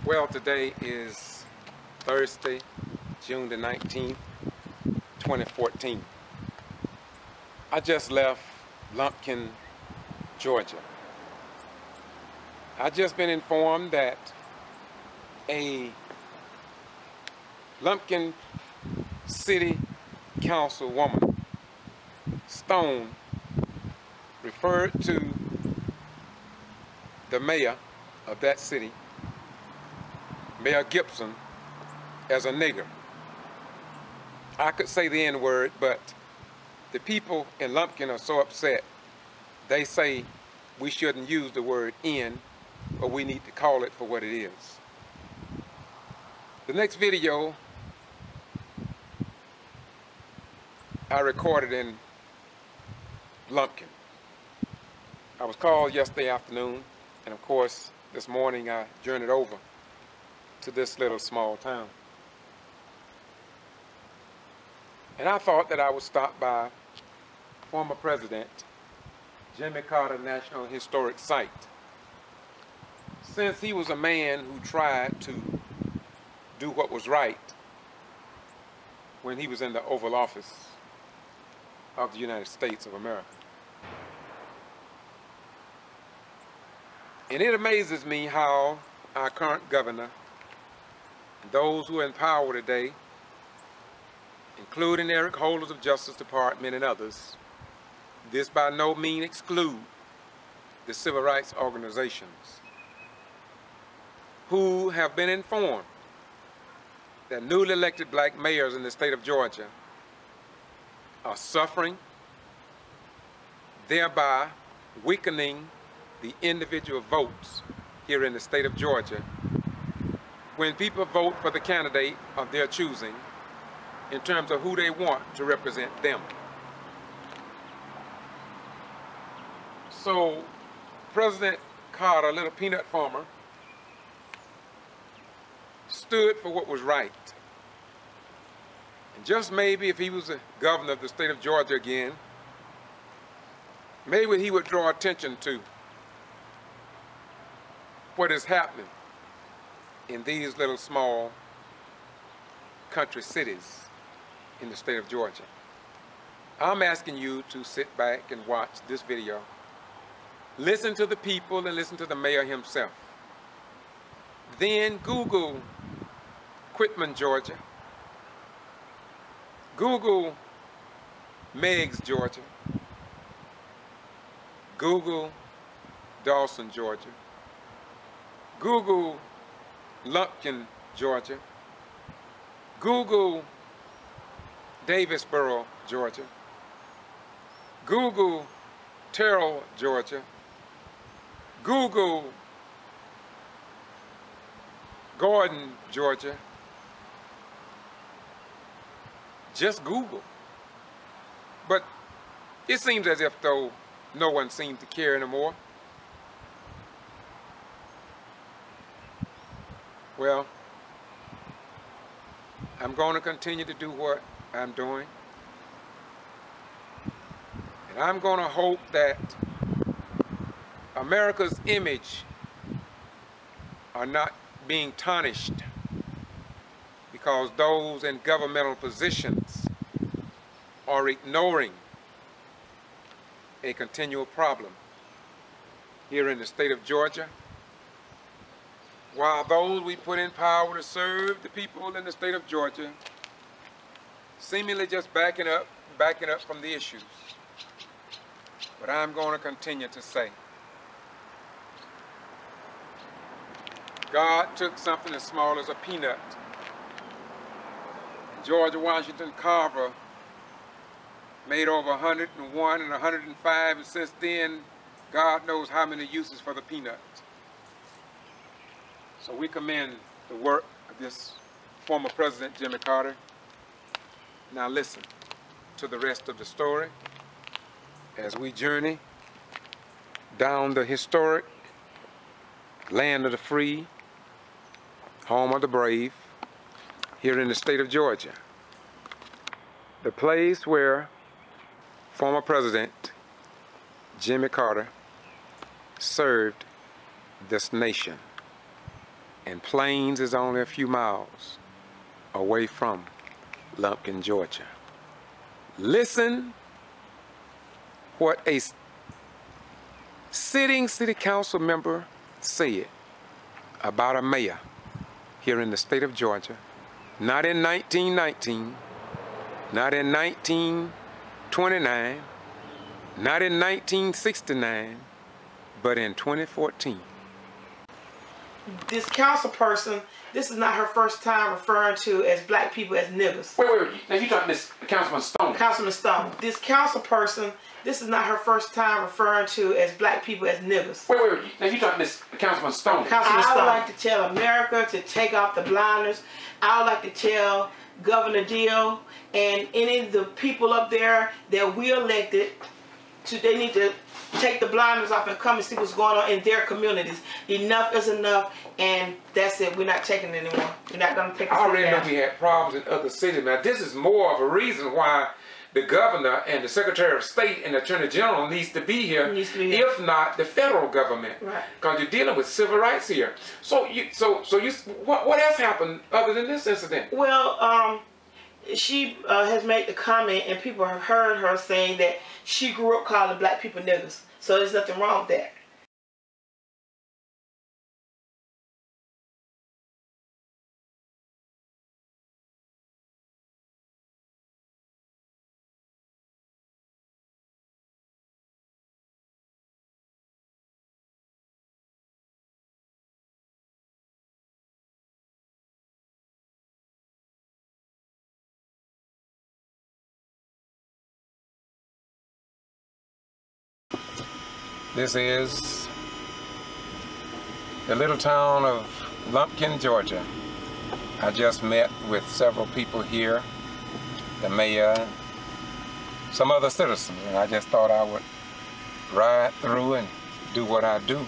Well, today is Thursday, June the 19th, 2014. I just left Lumpkin, Georgia. I just been informed that a Lumpkin City Council woman, Stone, referred to the mayor of that city, Mayor GIBSON, as a nigger. I could say the N-word, but the people in Lumpkin are so upset. They say we shouldn't use the word N, but we need to call it for what it is. The next video I recorded in Lumpkin. I was called yesterday afternoon, and of course this morning I journeyed over to this little small town. And I thought that I would stop by former President Jimmy Carter National Historic Site, since he was a man who tried to do what was right when he was in the Oval Office of the United States of America. And it amazes me how our current governor and those who are in power today, including Eric Holder's of Justice Department and others, this by no means exclude the civil rights organizations who have been informed that newly elected black mayors in the state of Georgia are suffering, thereby weakening the individual votes here in the state of Georgia when people vote for the candidate of their choosing in terms of who they want to represent them. So President Carter, a little peanut farmer, stood for what was right. And just maybe if he was the governor of the state of Georgia again, maybe he would draw attention to what is happening in these little small country cities in the state of Georgia. I'm asking you to sit back and watch this video. Listen to the people and listen to the mayor himself. Then Google Quitman, Georgia. Google Meigs, Georgia. Google Dawson, Georgia. Google Lumpkin, Georgia. Google Davisboro, Georgia. Google Terrell, Georgia. Google Gordon, Georgia. Just Google. But it seems as if though no one seems to care anymore. Well, I'm going to continue to do what I'm doing. And I'm going to hope that America's image are not being tarnished because those in governmental positions are ignoring a continual problem here in the state of Georgia, while those we put in power to serve the people in the state of Georgia seemingly just backing up from the issues. But I'm going to continue to say, God took something as small as a peanut. George Washington Carver made over 101 and 105, and since then, God knows how many uses for the peanut. So we commend the work of this former President Jimmy Carter. Now listen to the rest of the story as we journey down the historic land of the free, home of the brave, here in the state of Georgia. The place where former President Jimmy Carter served this nation. and Plains is only a few miles away from Lumpkin, Georgia. Listen what a sitting city council member said about a mayor here in the state of Georgia, not in 1919, not in 1929, not in 1969, but in 2014. This council person, this is not her first time referring to as black people as niggers. Wait. Now you talking this Councilman Stone. Councilman Stone. This council person, this is not her first time referring to as black people as niggers. Wait. Now you talking this Councilman Stone. Councilman Stone. I would like to tell America to take off the blinders. I would like to tell Governor Deal and any of the people up there that we elected, they need to take the blinders off and come and see what's going on in their communities. Enough is enough, and that's it. We're not taking it anymore. We're not going to take it. I already know we had problems in other cities. Now, this is more of a reason why the governor and the Secretary of State and the Attorney General needs to be here, if not the federal government. Right. Because you're dealing with civil rights here. So what else happened other than this incident? Well, she has made the comment, and people have heard her saying that she grew up calling black people niggers. So there's nothing wrong with that. This is the little town of Lumpkin, Georgia. I just met with several people here, the mayor, some other citizens, and I just thought I would ride through and do what I do.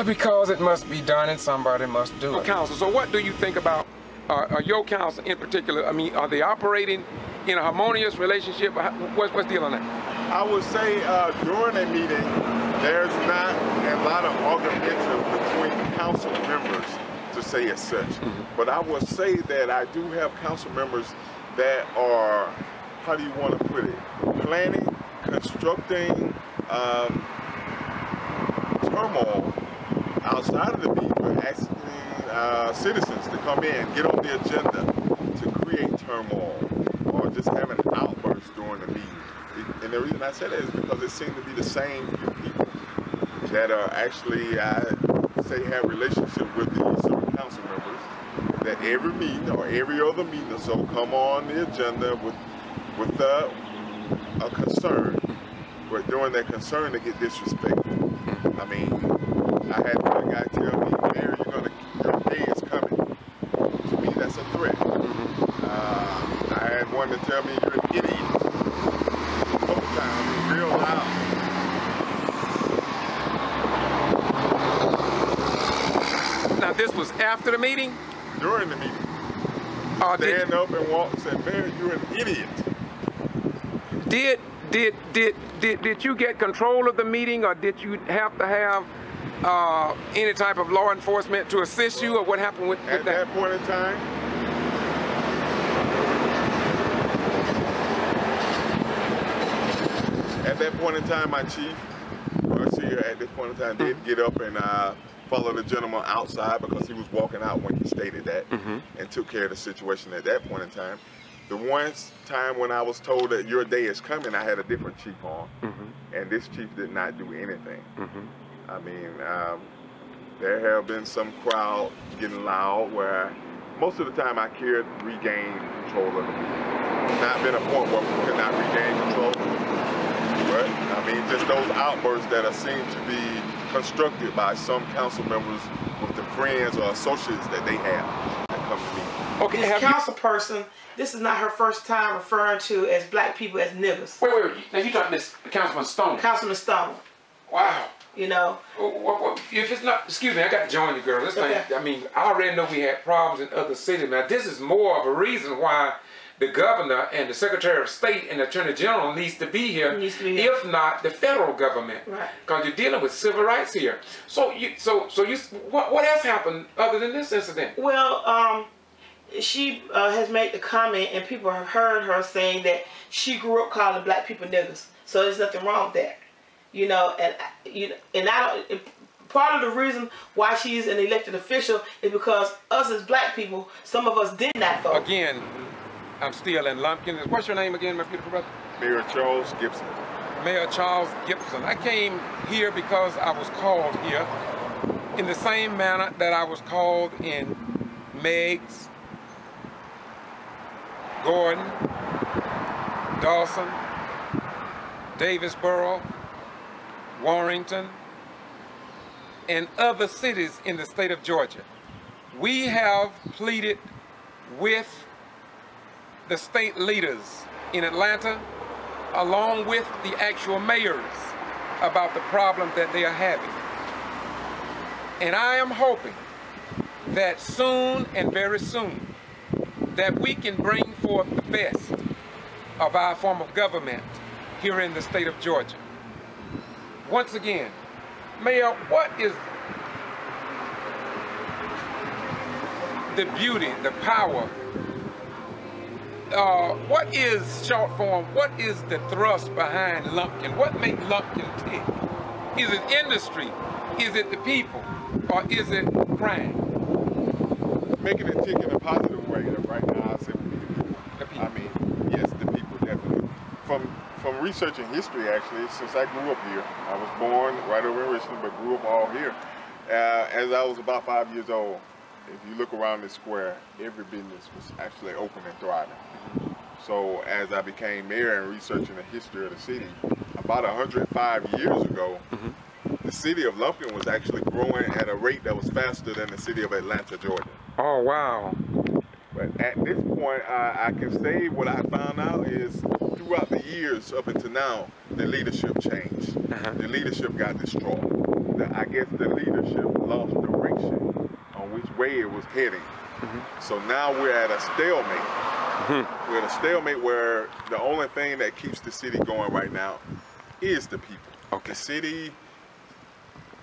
Because it must be done and somebody must do it. Council, so what do you think about your council in particular? I mean, are they operating in a harmonious relationship? What's the deal on that? I would say during a meeting, there's not a lot of argumentation between council members to say as such. But I would say that I do have council members that are, how do you want to put it, planning, constructing turmoil outside of the meeting, but asking citizens to come in, get on the agenda to create turmoil, or just having outbursts during the meeting. And the reason I say that is because it seems to be the same few people that are actually, say, have relationship with the city council members, that every meeting or every other meeting or so come on the agenda with a concern. But during that concern, they get disrespectful. I mean, I had one guy tell me, Mayor, your day is coming. To me, that's a threat. I had one to tell me, you're an idiot. Real loud. Now this was after the meeting? During the meeting. Stand up and walk and say, Mayor, you're an idiot. Did you get control of the meeting, or did you have to have any type of law enforcement to assist you, or what happened with that? At that point in time, my chief, Garcia, at this point in time, did get up and follow the gentleman outside because he was walking out when he stated that, and took care of the situation at that point in time. The one time when I was told that your day is coming, I had a different chief on, and this chief did not do anything. I mean, there have been some crowd getting loud where most of the time I could regain control of the meeting. There's not been a point where we could not regain control. But, I mean, just those outbursts that are seen to be constructed by some council members with the friends or associates that they have that come to me. Okay, this council person, this is not her first time referring to as black people as niggers. Wait. Now you talking this Councilman Stone? Councilman Stone. Wow. You know. If it's not, excuse me, I got to join you, girl. This thing, I mean, I already know we had problems in other cities. Now this is more of a reason why the governor and the Secretary of State and the Attorney General needs to be here. If not, the federal government, because you're dealing with civil rights here. So what else happened other than this incident? Well, she has made the comment, and people have heard her saying that she grew up calling black people niggers. So there's nothing wrong with that, you know. And I don't. Part of the reason why she's an elected official is because us as black people, some of us did not vote. Again, I'm still in Lumpkin. What's your name again, my beautiful brother? Mayor Charles Gibson. Mayor Charles Gibson. I came here because I was called here in the same manner that I was called in Meigs, Gordon, Dawson, Davisboro, Warrington, and other cities in the state of Georgia. We have pleaded with the state leaders in Atlanta, along with the actual mayors, about the problem that they are having. And I am hoping that soon and very soon, that we can bring forth the best of our form of government here in the state of Georgia. Once again, Mayor, what is the beauty, the power? What is, short form, what is the thrust behind Lumpkin? What makes Lumpkin tick? Is it industry? Is it the people? Or is it crime? Making it tick in a positive way right now, I say would be the people. I mean, yes, the people, definitely. From researching history, actually, since I grew up here, I was born right over in Richmond, but grew up all here. As I was about 5 years old, if you look around this square, every business was actually open and thriving. So as I became mayor and researching the history of the city, about 105 years ago, the city of Lumpkin was actually growing at a rate that was faster than the city of Atlanta, Georgia. Oh, wow. But at this point, I can say what I found out is throughout the years up until now, the leadership changed. The leadership got destroyed. I guess the leadership lost direction on which way it was heading. So now we're at a stalemate. We're at a stalemate where the only thing that keeps the city going right now is the people. The city,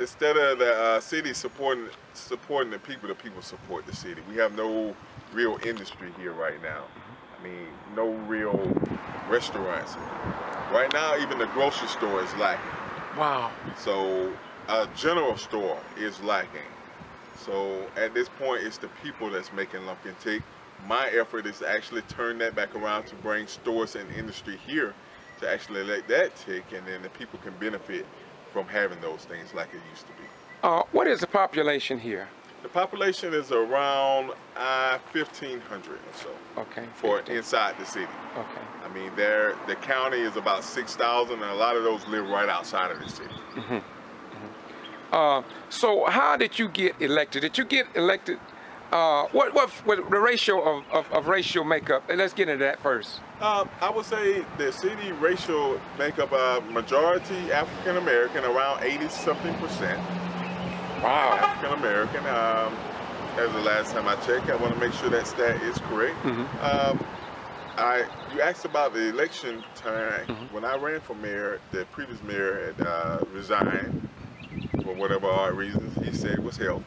instead of the city supporting the people support the city. We have no real industry here right now. I mean, no real restaurants. Right now, even the grocery store is lacking. Wow. So a general store is lacking. So at this point, it's the people that's making Lumpkin tick. My effort is to actually turn that back around to bring stores and industry here to actually let that tick, and then the people can benefit from having those things like it used to be. What is the population here? The population is around 1,500 or so. Okay. For inside the city. Okay. I mean, the county is about 6,000, and a lot of those live right outside of the city. So how did you get elected? Did you get elected? What the ratio of racial makeup? Let's get into that first. I would say the city racial makeup majority African American, around 80-something%. Wow. African American. As the last time I checked, I want to make sure that stat is correct. You asked about the election time. When I ran for mayor, the previous mayor had resigned for whatever odd reasons. He said it was health.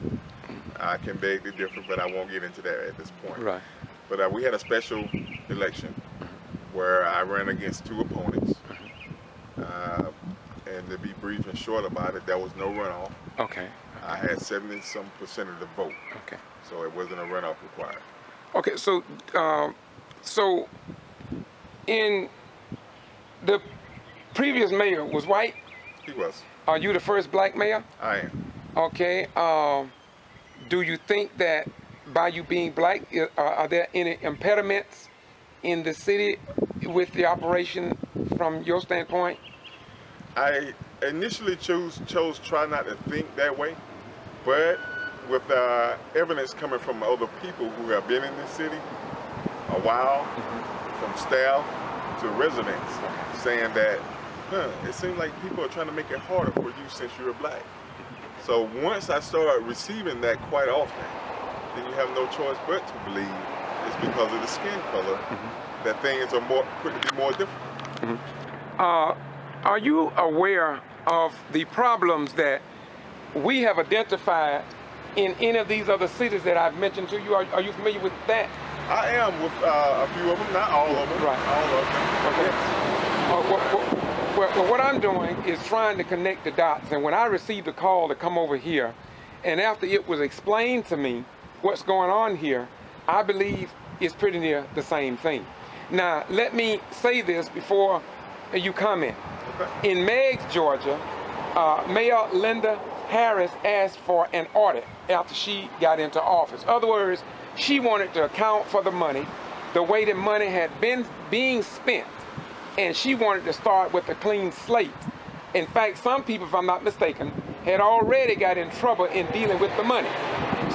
I can beg to differ, but I won't get into that at this point. Right. But we had a special election where I ran against two opponents. And to be brief and short about it, there was no runoff. Okay. I had 70-some% of the vote. Okay. So it wasn't a runoff required. Okay. So, so in the previous mayor was white? He was. Are you the first black mayor? I am. Okay. Do you think that by you being black, are there any impediments in the city with the operation from your standpoint? I initially chose try not to think that way, but with evidence coming from other people who have been in this city a while, from staff to residents, saying that, it seems like people are trying to make it harder for you since you're black. So once I started receiving that quite often, then you have no choice but to believe it's because of the skin color, that things are quick to be more difficult. Are you aware of the problems that we have identified in any of these other cities that I've mentioned to you? Are you familiar with that? I am with a few of them, not all of them. Right. All of them. Okay. Well, what I'm doing is trying to connect the dots. And when I received a call to come over here, and after it was explained to me what's going on here, I believe it's pretty near the same thing. Now, let me say this before you comment. Okay. In Meigs, Georgia, Mayor Linda Harris asked for an audit after she got into office. In other words, she wanted to account for the money, the way the money had been being spent, and she wanted to start with a clean slate. In fact, some people, if I'm not mistaken, had already got in trouble in dealing with the money.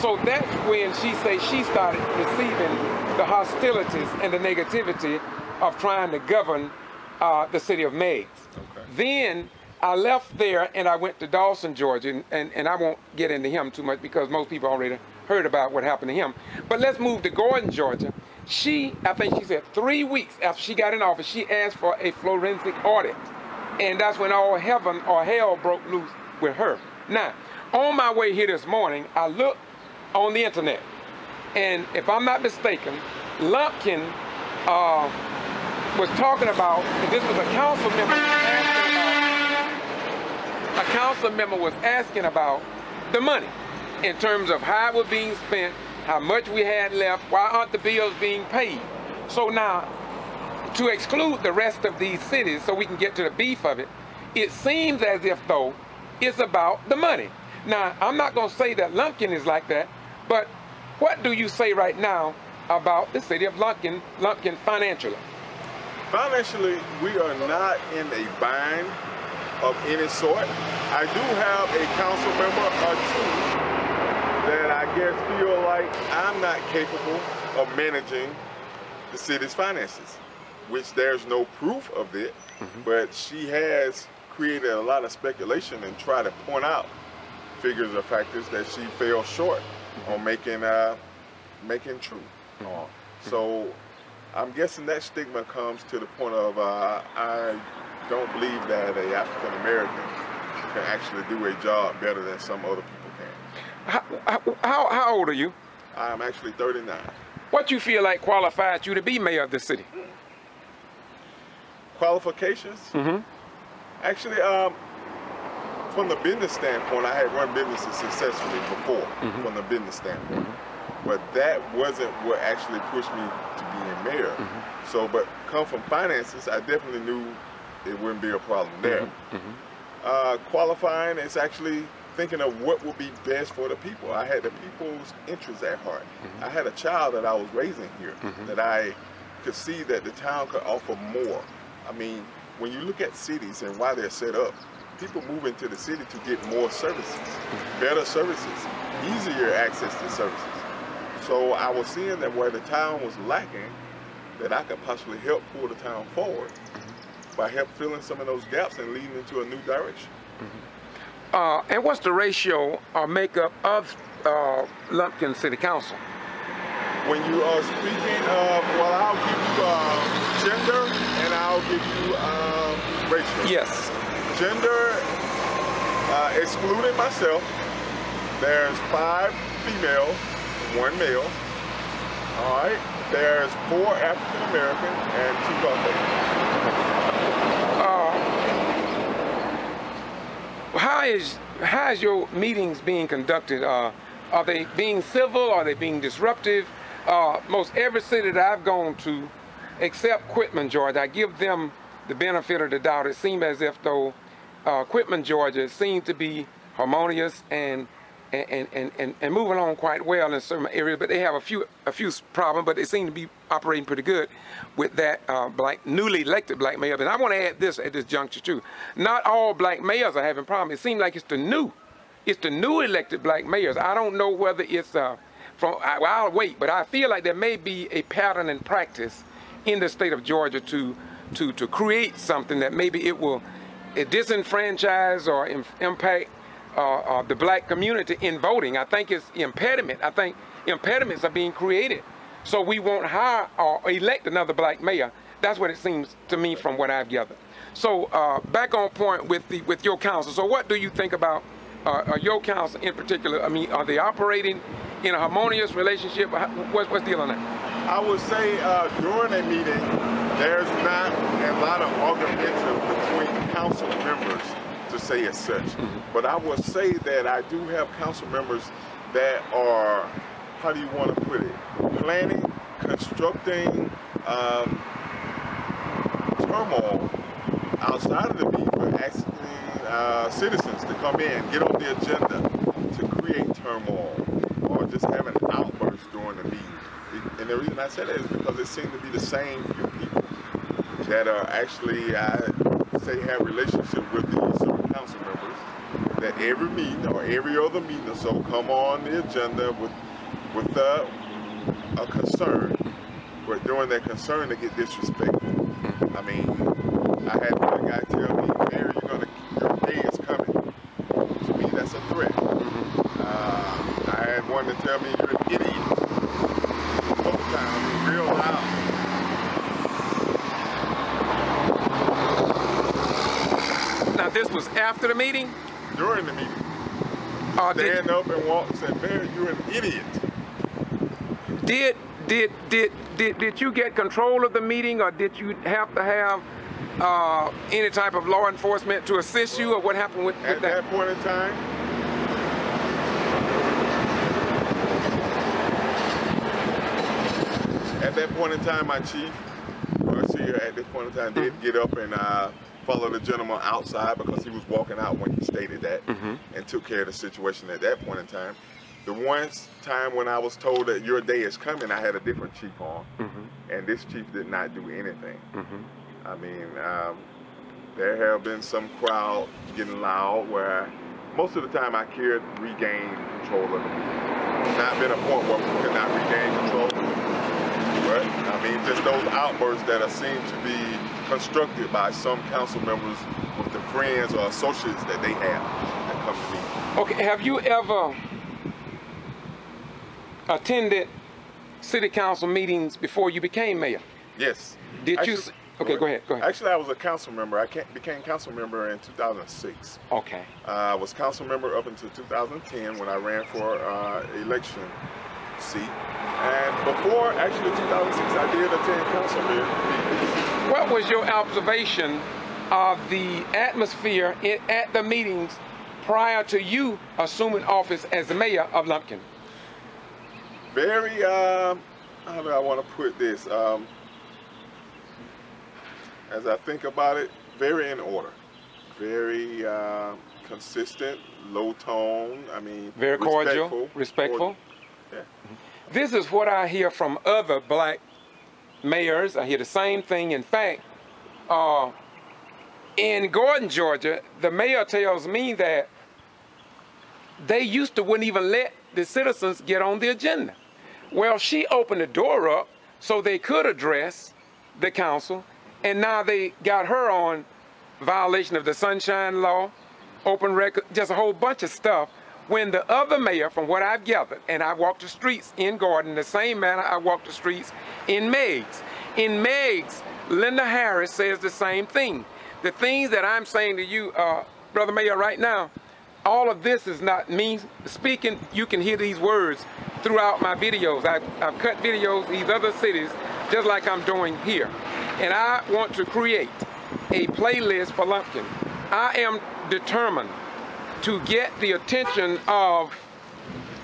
So that's when she says she started receiving the hostilities and the negativity of trying to govern the city of Meigs. Okay. Then I left there and I went to Dawson, Georgia, and I won't get into him too much because most people already heard about what happened to him. But let's move to Gordon, Georgia. I think she said 3 weeks after she got in office, she asked for a forensic audit. And that's when all heaven or hell broke loose with her. Now, on my way here this morning, I looked on the internet. And if I'm not mistaken, Lumpkin was talking about, and this was a council member was asking about the money in terms of how it was being spent, how much we had left, why aren't the bills being paid? So now, to exclude the rest of these cities so we can get to the beef of it, it seems as if though it's about the money. Now, I'm not going to say that Lumpkin is like that, but what do you say right now about the city of Lumpkin financially? Financially, we are not in a bind of any sort. I do have a council member or two that I guess feel like I'm not capable of managing the city's finances, which there's no proof of it, but she has created a lot of speculation and tried to point out figures or factors that she fell short on making true. So I'm guessing that stigma comes to the point of I don't believe that an African American can actually do a job better than some other people can. How old are you? I'm actually 39. What you feel like qualifies you to be mayor of the city? Qualifications? Actually, from the business standpoint, I had run businesses successfully before, from the business standpoint. But that wasn't what actually pushed me to be a mayor. So, but come from finances, I definitely knew it wouldn't be a problem there. Qualifying is actually thinking of what would be best for the people. I had the people's interests at heart. I had a child that I was raising here, that I could see that the town could offer more. I mean, when you look at cities and why they're set up, people move into the city to get more services, better services, easier access to services. So I was seeing that where the town was lacking, that I could possibly help pull the town forward by help filling some of those gaps and leading into a new direction. And what's the ratio or makeup of Lumpkin City Council? When you are speaking of, well, I'll give you gender and I'll give you racial. Yes. Gender, excluding myself, there's 5 females, 1 male. All right. There's 4 African American and 2 Caucasian. How is your meetings being conducted? Are they being civil? Are they being disruptive? Most every city that I've gone to, except Quitman, Georgia, I give them the benefit of the doubt. It seemed as if though Quitman, Georgia, seemed to be harmonious and moving along quite well in certain areas, but they have a few problems, but they seem to be operating pretty good with that newly elected black mayor. And I want to add this at this juncture too. Not all black mayors are having problems. It seems like it's the new elected black mayors. I don't know whether it's I'll wait, but I feel like there may be a pattern and practice in the state of Georgia to create something that maybe it will disenfranchise or impact the black community in voting. I think it's impediment. I think impediments are being created so we won't hire or elect another black mayor. That's what it seems to me from what I've gathered. So back on point with your council. So what do you think about your council in particular? I mean, are they operating in a harmonious relationship? What's the deal on that? I would say during a meeting, there's not a lot of argumentation between council members to say as such. But I will say that I do have council members that are, how do you want to put it, planning, constructing turmoil outside of the meeting, but asking citizens to come in, get on the agenda to create turmoil or just have an outburst during the meeting. And the reason I say that is because it seems to be the same few people that are actually, I say, have relationship with these council members, that every meeting or every other meeting or so come on the agenda with a concern, but during that concern they get disrespectful. I mean, I had one guy tell me, "Mayor, your day is coming." To me, that's a threat. I had one to tell me, "You're an idiot." Both times, real loud. Now, this was after the meeting? During the meeting. Stand up and walk and say, "Mayor, you're an idiot." Did you get control of the meeting, or did you have to have any type of law enforcement to assist you, or what happened with that? At that point in time, my chief, Garcia, at this point in time, did get up and follow the gentleman outside because he was walking out when he stated that, and took care of the situation at that point in time. The one time when I was told that your day is coming, I had a different chief on, and this chief did not do anything. I mean, there have been some crowd getting loud where most of the time I could regain control of the meeting. Not been a point where we could not regain control. But I mean, just those outbursts that are seen to be constructed by some council members with the friends or associates that they have that come to me. Okay, have you ever attended city council meetings before you became mayor? Yes. Did you? Okay, go ahead. Actually, I was a council member. I became council member in 2006. Okay. I was council member up until 2010 when I ran for election seat. And before, actually, 2006, I did attend council meetings. What was your observation of the atmosphere at the meetings prior to you assuming office as the mayor of Lumpkin? Very, how do I want to put this? As I think about it, very in order. Very consistent, low tone, I mean, very cordial, respectful. Yeah. This is what I hear from other black mayors. I hear the same thing. In fact, in Gordon, Georgia, the mayor tells me that they wouldn't even let the citizens get on the agenda. Well, she opened the door up so they could address the council, and now they got her on violation of the Sunshine Law, open record, just a whole bunch of stuff. When the other mayor, from what I've gathered, and I walked the streets in Gordon the same manner I walked the streets in Meigs. In Meigs, Linda Harris says the same thing. The things that I'm saying to you, Brother Mayor, right now, all of this is not me speaking. You can hear these words throughout my videos. I've cut videos these other cities just like I'm doing here. And I want to create a playlist for Lumpkin. I am determined to get the attention of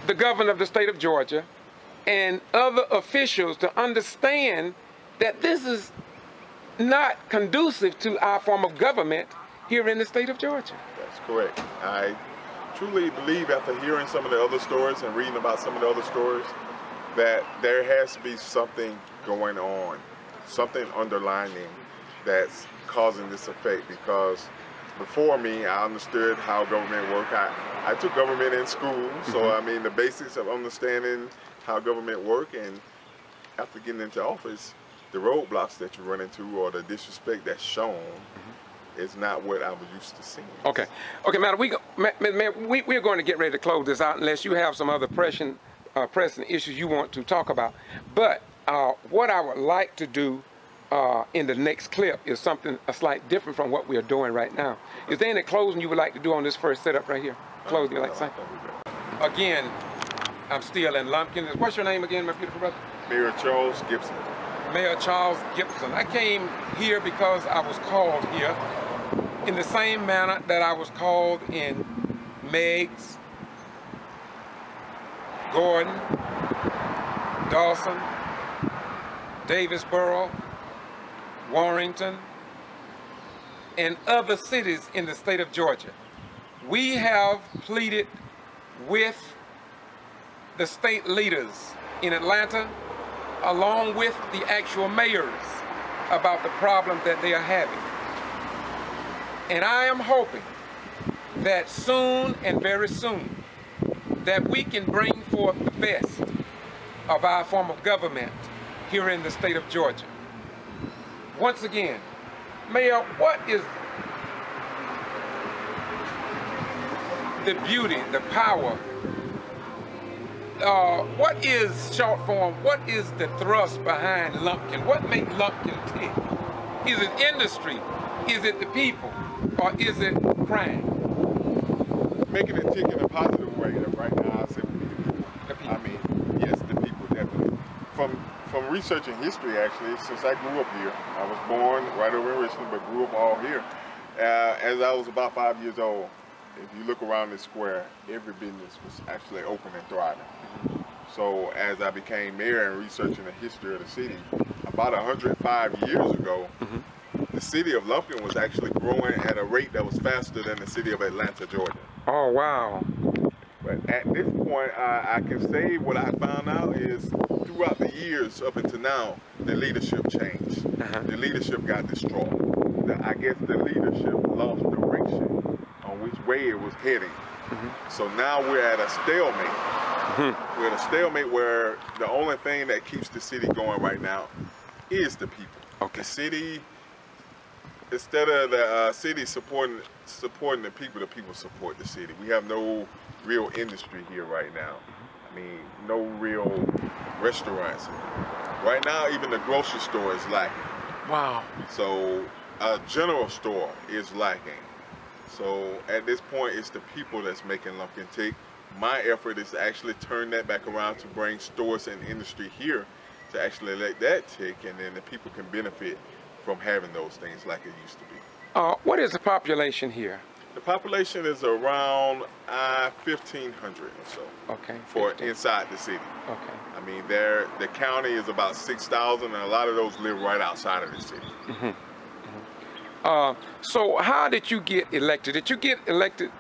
the governor of the state of Georgia and other officials to understand that this is not conducive to our form of government here in the state of Georgia. That's correct. I truly believe, after hearing some of the other stories and reading about some of the other stories, that there has to be something going on, something underlining that's causing this effect, because before me, I understood how government worked. I took government in school, so I mean the basics of understanding how government work, and after getting into office, the roadblocks that you run into or the disrespect that's shown is not what I was used to seeing. Okay, madam, we're going to get ready to close this out unless you have some other pressing issues you want to talk about. But What I would like to do in the next clip is something a slight different from what we are doing right now. Is there any closing you would like to do on this first setup right here? Closing, you like to say? Again, I'm still in Lumpkin. What's your name again, my beautiful brother? Mayor Charles Gibson. Mayor Charles Gibson. I came here because I was called here in the same manner that I was called in Meigs, Gordon, Dawson, Davisboro, Warrington, and other cities in the state of Georgia. We have pleaded with the state leaders in Atlanta, along with the actual mayors, about the problems that they are having. And I am hoping that soon and very soon, that we can bring forth the best of our form of government here in the state of Georgia. Once again, Mayor, what is the beauty, the power, what is, short form, what is the thrust behind Lumpkin? What makes Lumpkin tick? Is it industry? Is it the people? Or is it crime? Making it tick in a positive way right now, I say would be the people. I mean, yes, the people definitely. From researching history, actually, since I grew up here, I was born right over in Richmond, but grew up all here. As I was about 5 years old, if you look around this square, every business was actually open and thriving. So as I became mayor and researching the history of the city, about 105 years ago, the city of Lumpkin was actually growing at a rate that was faster than the city of Atlanta, Georgia. Oh, wow. But at this point, I can say what I found out is throughout the years up until now, the leadership changed. The leadership got destroyed. I guess the leadership lost direction on which way it was heading. So now we're at a stalemate. We're at a stalemate where the only thing that keeps the city going right now is the people. Okay. The city, instead of the city supporting the people support the city. We have no real industry here right now. I mean, no real restaurants. Right now, even the grocery store is lacking. Wow. So a general store is lacking. So at this point, it's the people that's making Lumpkin tick. My effort is to actually turn that back around to bring stores and industry here to actually let that tick, and then the people can benefit from having those things like it used to be. What is the population here? The population is around 1,500 or so. Okay. For inside the city. Okay. I mean, the county is about 6,000, and a lot of those live right outside of the city. So how did you get elected? Did you get elected?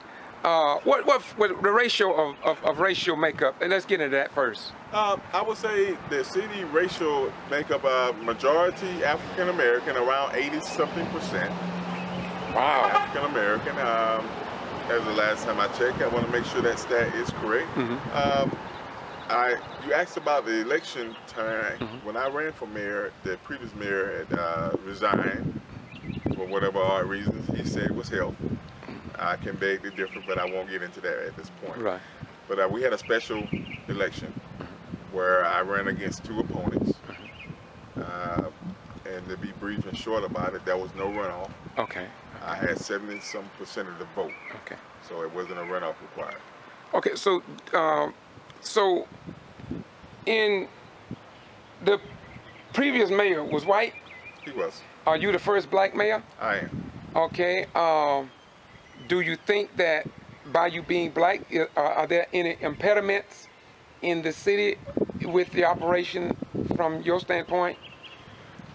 What the ratio of racial makeup? And let's get into that first. I would say the city racial makeup majority African American, around 80-something%. Wow. African American. As the last time I checked, I want to make sure that stat is correct. You asked about the election time. When I ran for mayor, the previous mayor had resigned for whatever odd reasons. He said it was health. I can beg to differ, but I won't get into that at this point. Right. But we had a special election where I ran against two opponents. And to be brief and short about it, there was no runoff. Okay. I had 70-some% of the vote. Okay. So it wasn't a runoff required. Okay, so so in the previous mayor was white? He was. Are you the first black mayor? I am. Okay. Do you think that by you being black, are there any impediments in the city with the operation from your standpoint?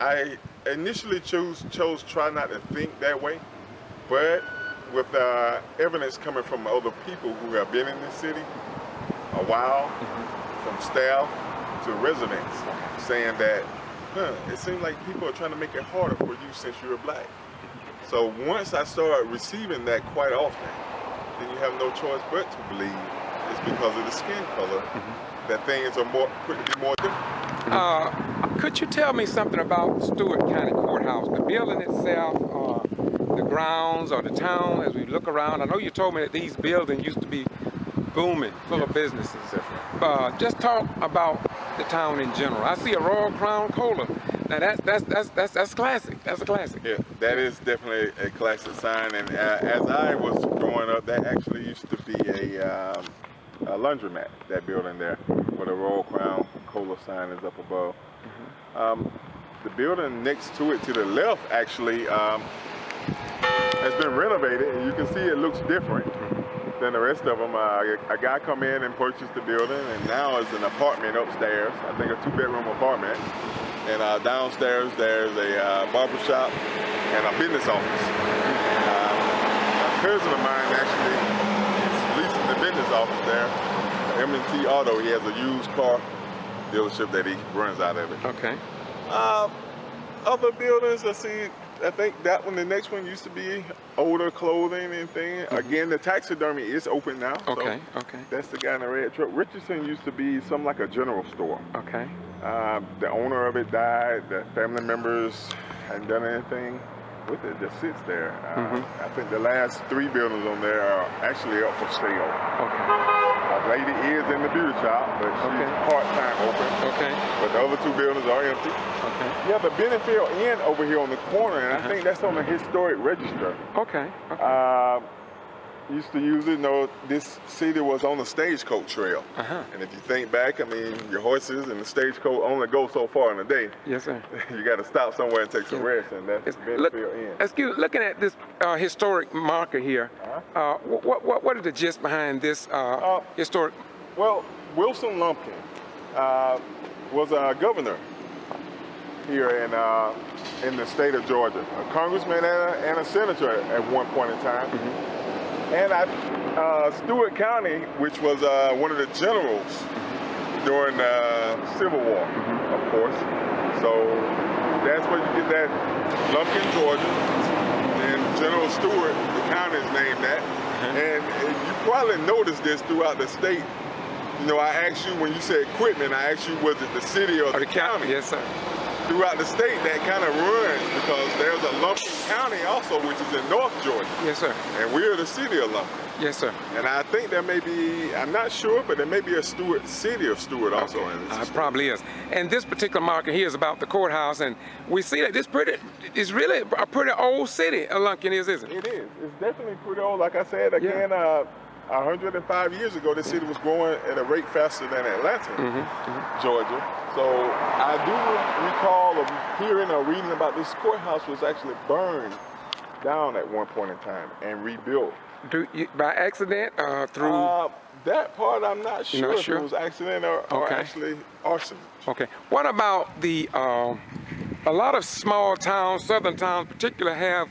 I initially chose try not to think that way, but with evidence coming from other people who have been in this city a while, from staff to residents, saying that, it seems like people are trying to make it harder for you since you're black. So once I started receiving that quite often, then you have no choice but to believe it's because of the skin color that things are could be more different. Could you tell me something about Stewart County Courthouse, the building itself, the grounds, or the town as we look around? I know you told me that these buildings used to be booming, full of businesses. Definitely. Just talk about the town in general? I see a Royal Crown Cola. Now that's classic. That's a classic. Yeah, that is definitely a classic sign. And as I was growing up, that actually used to be a laundromat. That building there, where the Royal Crown Cola sign is up above. The building next to it, to the left, actually has been renovated, and you can see it looks different than the rest of them. A guy come in and purchased the building, and now it's an apartment upstairs. I think a 2-bedroom apartment. And downstairs there's a barber shop and a business office. A cousin of mine actually is leasing the business office there. M&T Auto. He has a used car dealership that he runs out of it. Okay. Other buildings, I think that one, the next one used to be older clothing and things. Again, the taxidermy is open now. Okay, so okay. That's the guy in the red truck. Richardson used to be something like a general store. Okay. The owner of it died. The family members hadn't done anything with it. It just sits there. I think the last 3 buildings on there are actually up for sale. Okay. A lady is in the beauty shop, but she's part-time open. Okay. But the other 2 buildings are empty. Okay. You have the Bennefield Inn over here on the corner, and I think that's on the historic register. Okay. Okay. Used to use it, you know, this city was on the stagecoach trail. And if you think back, I mean, your horses and the stagecoach only go so far in a day. Yes, sir. You got to stop somewhere and take some rest, and that's Bennefield Inn. Excuse me, looking at this historic marker here, what is the gist behind this historic? Well, Wilson Lumpkin was a governor here in the state of Georgia, a congressman and a senator at one point in time. And Stewart County, which was one of the generals during the Civil War, of course. So that's where you get that Lumpkin, Georgia. And General Stewart, the county is named that. And you probably noticed this throughout the state. You know, I asked you, when you said equipment, I asked you, was it the city or the county? Yes, sir. Throughout the state, that kind of runs because there's a Lumpkin County also, which is in North Georgia. Yes, sir. And we're the city of Lumpkin. Yes, sir. And I think there may be, I'm not sure, but there may be a city of Stewart also in this. Probably is. And this particular marker here is about the courthouse, and we see that it's really a pretty old city, Lumpkin isn't it? It is. It's definitely pretty old. Like I said, again, 105 years ago, this city was growing at a rate faster than Atlanta, Georgia. So I do recall of hearing or reading about this courthouse was actually burned down at one point in time and rebuilt. By accident through? That part I'm not sure if it was accident or actually arson. Okay. What about the, a lot of small towns, southern towns particularly, have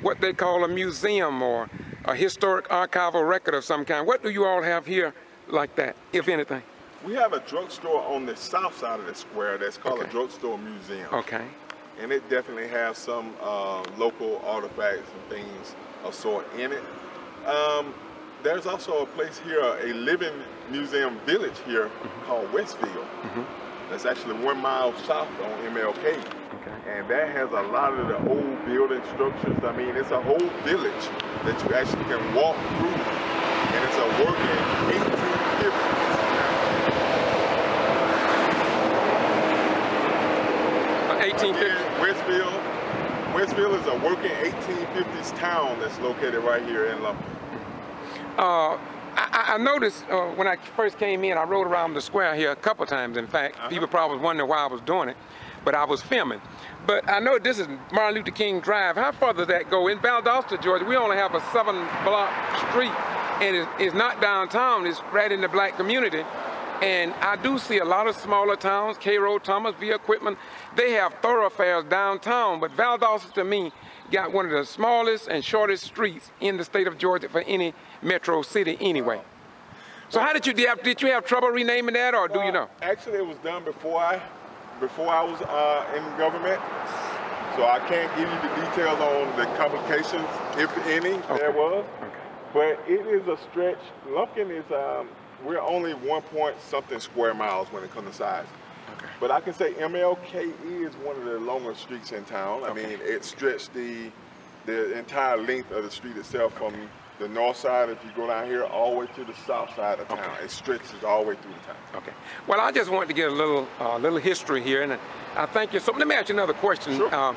what they call a museum or a historic archival record of some kind. What do you all have here like that, if anything? We have a drugstore on the south side of the square that's called a drugstore museum. Okay. And it definitely has some local artifacts and things of sort in it. There's also a place here, a living museum village here called Westfield. That's actually 1 mile south on MLK. And that has a lot of the old building structures. I mean, it's a whole village that you actually can walk through. And it's a working 1850s. Westfield is a working 1850s town that's located right here in Lumpkin. I noticed when I first came in, I rode around the square here a couple times, in fact. People probably was wondering why I was doing it, but I was filming. But I know this is Martin Luther King Drive. How far does that go? In Valdosta, Georgia, we only have a 7-block street, and it's not downtown, it's right in the black community. And I do see a lot of smaller towns, Cairo, Thomas, Via Equipment, they have thoroughfares downtown, but Valdosta to me got one of the smallest and shortest streets in the state of Georgia for any metro city anyway. So how did you have trouble renaming that, or do you know? Actually, it was done before I was in government, so I can't give you the details on the complications, if any, there was. But it is a stretch. Lumpkin is, we're only 1-point-something square miles when it comes to size. But I can say MLK is one of the longer streets in town. I mean, it stretched the entire length of the street itself from the north side, if you go down here, all the way to the south side of town. Okay. It stretches all the way through the town. Okay. Well, I just wanted to get a little history here, and I thank you. So let me ask you another question. Sure.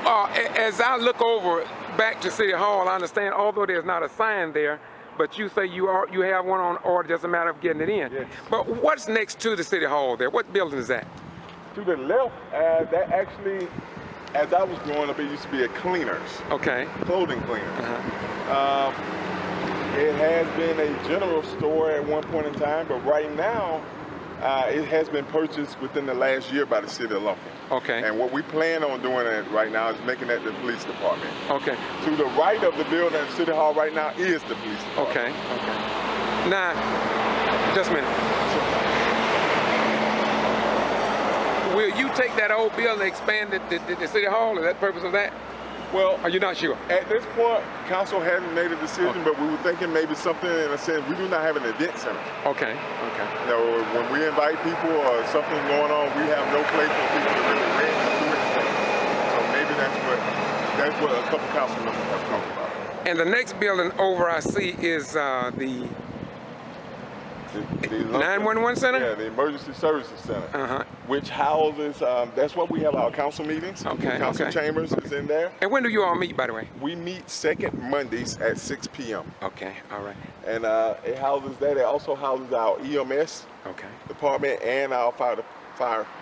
As I look over back to City Hall, I understand, although there's not a sign there, but you say you have one on order, just a matter of getting it in. Yes. But what's next to the City Hall there? What building is that? To the left, that actually, as I was growing up, it used to be a cleaners. Okay. Clothing cleaners. Uh-huh. It has been a general store at one point in time, but right now, it has been purchased within the last year by the city of Lumpkin. Okay. And what we plan on doing right now is making that the police department. Okay. To the right of the building at City Hall right now is the police department. Okay. Okay. Now, just a minute. Will you take that old building and expand it to the City Hall? Is that the purpose of that? Well, Are you not sure? at this point, council hadn't made a decision, Okay. but we were thinking maybe something in a sense. We do not have an event center. Okay. Okay. You know, when we invite people or something going on, we have no place for people to really rent and do anything. So maybe that's what a couple council members have talked about. And the next building over I see is the The 911 center? Yeah, the Emergency Services Center, Uh-huh. which houses, that's what we have our council meetings. Okay, Council okay. chambers is in there. And when do you all meet, by the way? We meet second Mondays at 6 p.m. Okay. All right. And it houses that. It also houses our EMS Okay. department and our fire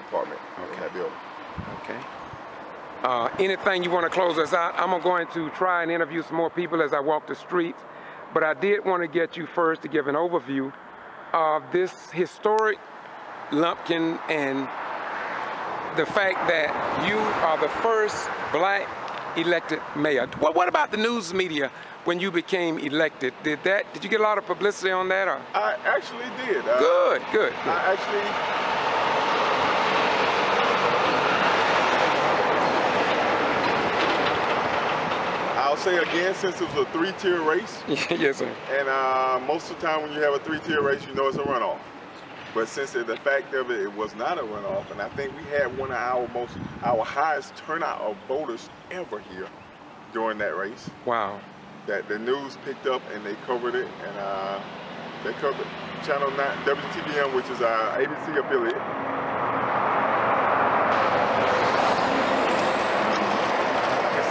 department in Okay. that building. Okay. Anything you want to close us out? I'm going to try and interview some more people as I walk the streets, but I did want to get you first to give an overview of this historic Lumpkin and the fact that you are the first black elected mayor. What about the news media when you became elected? Did you get a lot of publicity on that? Or? I actually did. Good, good. I actually. I'll say again, since it was a three-tier race, Yes, sir. and most of the time when you have a three-tier race, you know it's a runoff. But since the fact of it was not a runoff, and I think we had one of our highest turnout of voters ever here during that race. Wow. That the news picked up and they covered it, and they covered Channel 9, WTVM, which is our ABC affiliate.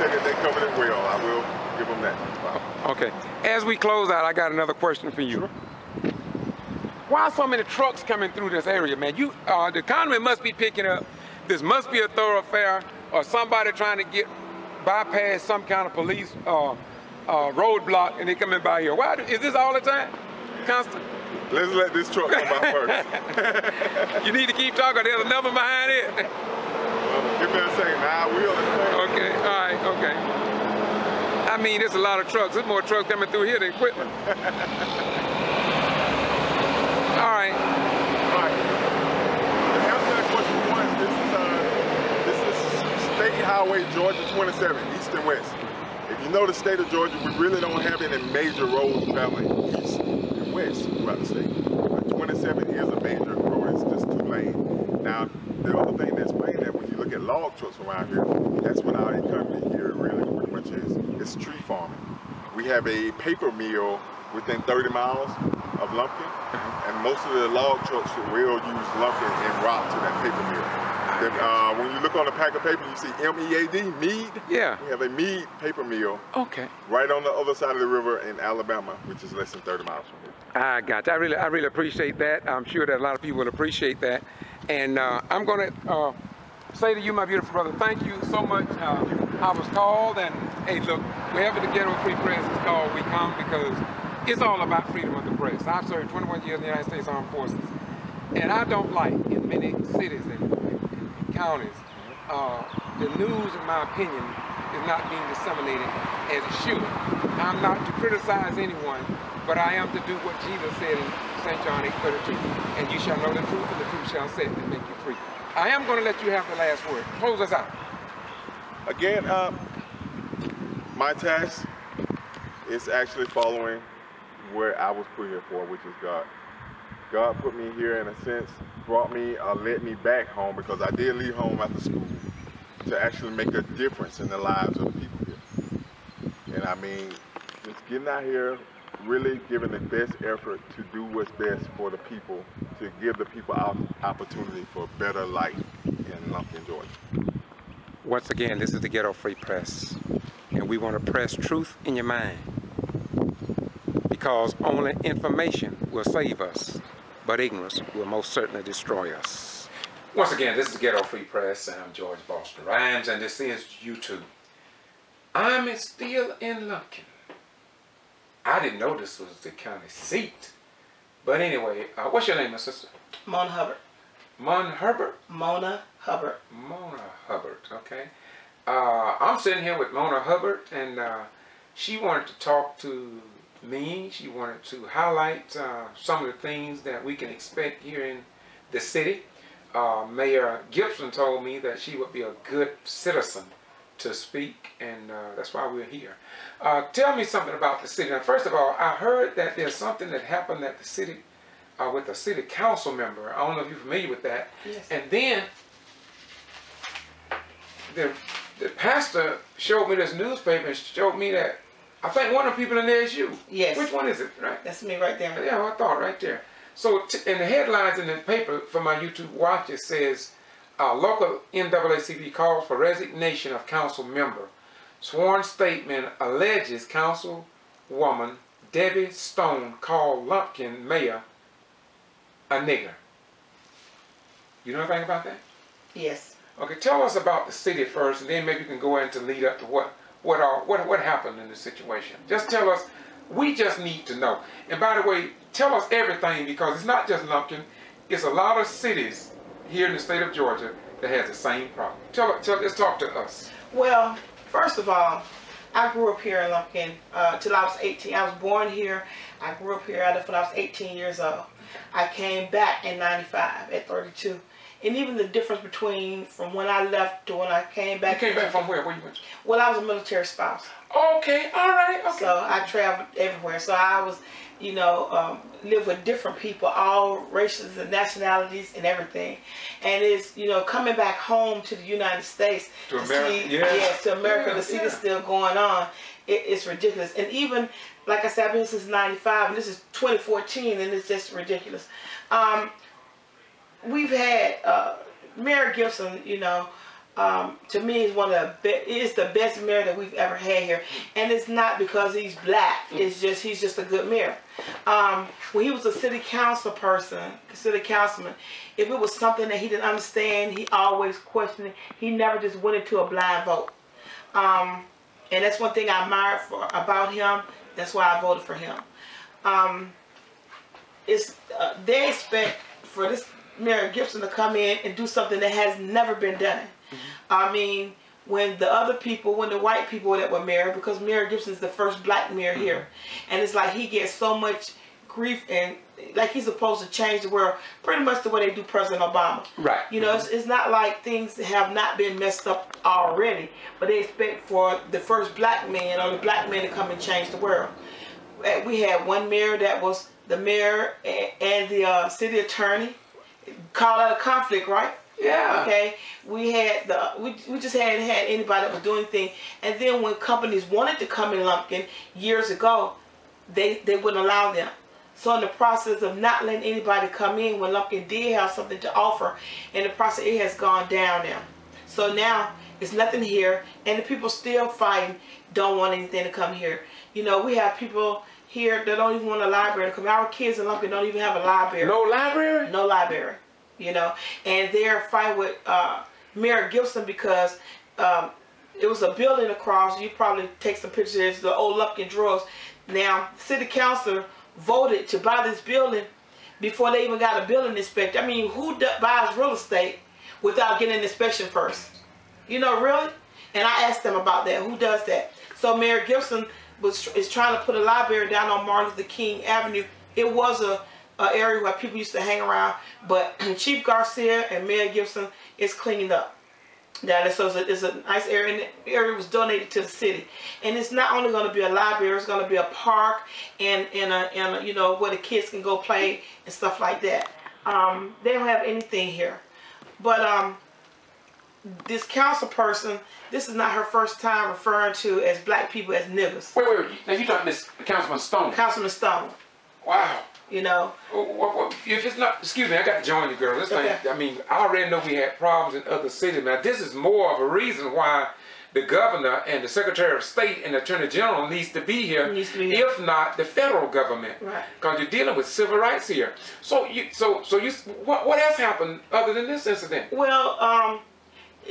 That they covered it well. I will give them that. Wow. Okay. As we close out, I got another question for you. Sure. Why so many trucks coming through this area, man? The economy must be picking up. This must be a thoroughfare, or somebody trying to bypass some kind of police roadblock, and they coming by here. Why? Is this all the time? Constant? Let's let this truck come by first. You need to keep talking. There's a number behind it. Well, give me a second. Now I will explain. Okay. All right. Okay. I mean, there's a lot of trucks. There's more trucks coming through here than equipment. All right. All right. To answer that question once, this is State Highway Georgia 27, east and west. If you know the state of Georgia, we really don't have any major roads traveling east and west throughout the state. But 27 is a major road. It's just 2 lanes. Now, the other thing that's playing that when you look at log trucks around here, that's what our economy here really pretty much is. It's tree farming. We have a paper mill within 30 miles of Lumpkin, and most of the log trucks will use Lumpkin en route to that paper mill. When you look on the pack of paper, you see MEAD, mead. Yeah. We have a mead paper mill Okay. right on the other side of the river in Alabama, which is less than 30 miles from here. I got you. I really appreciate that. I'm sure that a lot of people will appreciate that. And I'm going to say to you, my beautiful brother, thank you so much. I was called, and hey, look, wherever the Ghetto Free Press is called, we come because it's all about freedom of the press. I've served 21 years in the United States Armed Forces, and I don't like in many cities and counties, the news, in my opinion, is not being disseminated as it should. I'm not to criticize anyone, but I am to do what Jesus said in St. John 8:32, and you shall know the truth, and the truth shall set and make you free. I am going to let you have the last word. Close us out. Again, my task is actually following where I was put here for, which is God. God put me here in a sense, brought me, led me back home, because I did leave home after school to actually make a difference in the lives of the people here. And I mean, Just getting out here, really giving the best effort to do what's best for the people, to give the people opportunity for a better life in Lumpkin, Georgia. Once again, this is the Ghetto Free Press, and we want to press truth in your mind, because only information will save us, but ignorance will most certainly destroy us. Once again, this is the Ghetto Free Press, and I'm George Boston Rhymes, and this is YouTube. I'm still in Lumpkin. I didn't know this was the county seat, but anyway, what's your name, my sister? Mona Hubbard. Mona Hubbard? Mona Hubbard. Mona Hubbard, okay. I'm sitting here with Mona Hubbard, and she wanted to talk to me. She wanted to highlight some of the things that we can expect here in the city. Mayor Gibson told me that she would be a good citizen to speak, and that's why we're here. Tell me something about the city. Now, first of all, I heard that there's something that happened at the city with a city council member. I don't know if you're familiar with that. Yes. And then the pastor showed me this newspaper and showed me that I think one of the people in there is you. Yes. Which one is it, right? That's me right there. Yeah, I thought right there. So in the headlines in the paper for my YouTube watch, it says, local NAACP calls for resignation of council member. Sworn statement alleges councilwoman Debbie Stone called Lumpkin mayor a nigger. You know anything about that? Yes. Okay, tell us about the city first, and then maybe you can go into lead up to what happened in the situation. Just tell us. We just need to know. And by the way, tell us everything, because it's not just Lumpkin. It's a lot of cities here in the state of Georgia that has the same problem. Let's talk to us. Well, first of all, I grew up here in Lumpkin till I was 18. I was born here. I grew up here when I was 18 years old. I came back in 95 at 32. And even the difference between from when I left to when I came back. You came back from where? Where you went? Well, I was a military spouse. Okay, all right, okay. So I traveled everywhere. So I was, you know, live with different people, all races and nationalities and everything. And it's, you know, coming back home to the United States To America, see, to America to see this still going on, it's ridiculous. And even, like I said, I've been here since 95, and this is 2014, and it's just ridiculous. We've had Mayor Gibson, you know, to me is the best mayor that we've ever had here, and it's not because he's black. It's just he's just a good mayor. When he was a city councilman, if it was something that he didn't understand, he always questioned it. He never just went into a blind vote, and that's one thing I admire about him. That's why I voted for him. They expect for this Mayor Gibson to come in and do something that has never been done. I mean, when the white people that were mayor, because Mayor Gibson is the first black mayor here, and it's like he gets so much grief, and like he's supposed to change the world, pretty much the way they do President Obama. Right. You know, it's not like things have not been messed up already, but they expect for the first black man or the black man to come and change the world. We had one mayor that was the mayor and the city attorney. Call out a conflict, right? Yeah. Okay. We had we just hadn't had anybody that was doing anything. And then when companies wanted to come in Lumpkin years ago, they wouldn't allow them. So in the process of not letting anybody come in, when Lumpkin did have something to offer, in the process it has gone down now. So now it's nothing here, and the people still fighting, don't want anything to come here. You know, we have people here that don't even want a library to come. Our kids in Lumpkin don't even have a library. No library? No library. You know, and they're fighting with Mayor Gibson because it was a building across. You probably take some pictures. The old Lumpkin drawers. Now, City Council voted to buy this building before they even got a building inspector. I mean, who buys real estate without getting an inspection first? You know, really? And I asked them about that. Who does that? So Mayor Gibson is trying to put a library down on Martin Luther King Avenue. It was a area where people used to hang around, but Chief Garcia and Mayor Gibson is cleaning up. So it's a nice area, and the area was donated to the city. And it's not only going to be a library, it's going to be a park and a you know, where the kids can go play and stuff like that. They don't have anything here. But this council person, this is not her first time referring to as black people as niggers. Wait. Now you talking this Councilman Stone? Councilman Stone. Wow. You know. If it's not, excuse me, I got to join you, girl. This thing, I mean, I already know we had problems in other cities. Now, this is more of a reason why the governor and the Secretary of State and the Attorney General needs to be here. If not the federal government, right? Because you're dealing with civil rights here. So what else happened other than this incident? Well,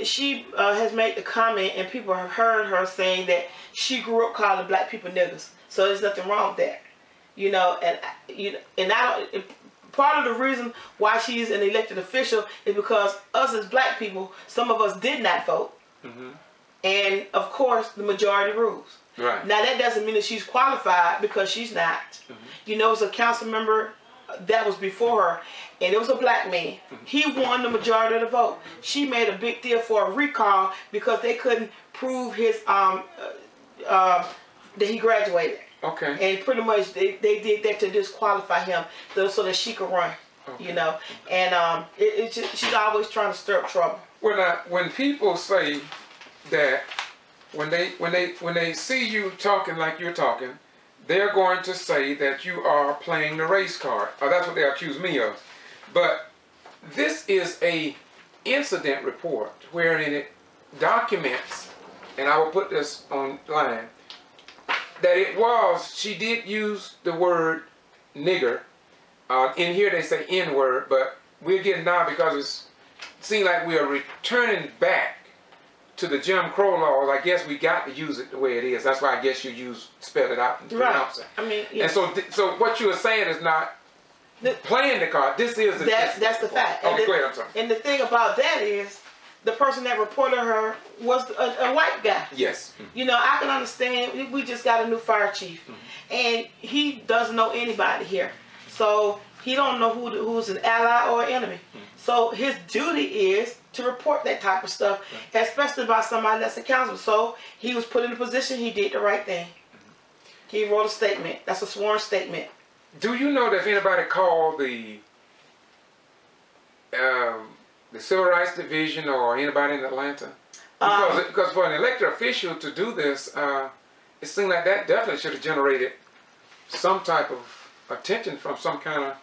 she has made the comment, and people have heard her saying that she grew up calling black people niggers. So there's nothing wrong with that, you know. And I don't. Part of the reason why she's an elected official is because us as black people, some of us did not vote, and of course the majority rules. Right. Now that doesn't mean that she's qualified, because she's not. You know, it's a council member that was before her, and it was a black man. He won the majority of the vote. She made a big deal for a recall because they couldn't prove his that he graduated. Okay. And pretty much they did that to disqualify him so that she could run. Okay. You know, and she's always trying to stir up trouble. When people say that when they see you talking like you're talking, they're going to say that you are playing the race card. Or that's what they accuse me of. But this is a incident report wherein it documents, and I will put this online, that she did use the word nigger. In here they say N-word, but we're getting now because it seems like we are returning back to the Jim Crow laws. I guess we got to use it the way it is. That's why I guess you spell it out and pronounce it. I mean, yeah. And so what you are saying is not playing the card. This is the that's the fact. Okay, go ahead. I'm sorry. And the thing about that is, the person that reported her was a white guy. Yes. You know, I can understand. We just got a new fire chief, and he doesn't know anybody here, so he don't know who's an ally or an enemy. So his duty is to report that type of stuff, especially by somebody that's a council. So he was put in a position. He did the right thing. He wrote a statement. That's a sworn statement. Do you know that if anybody called the Civil Rights Division or anybody in Atlanta? Because for an elected official to do this, it seemed like that definitely should have generated some type of attention from some kind of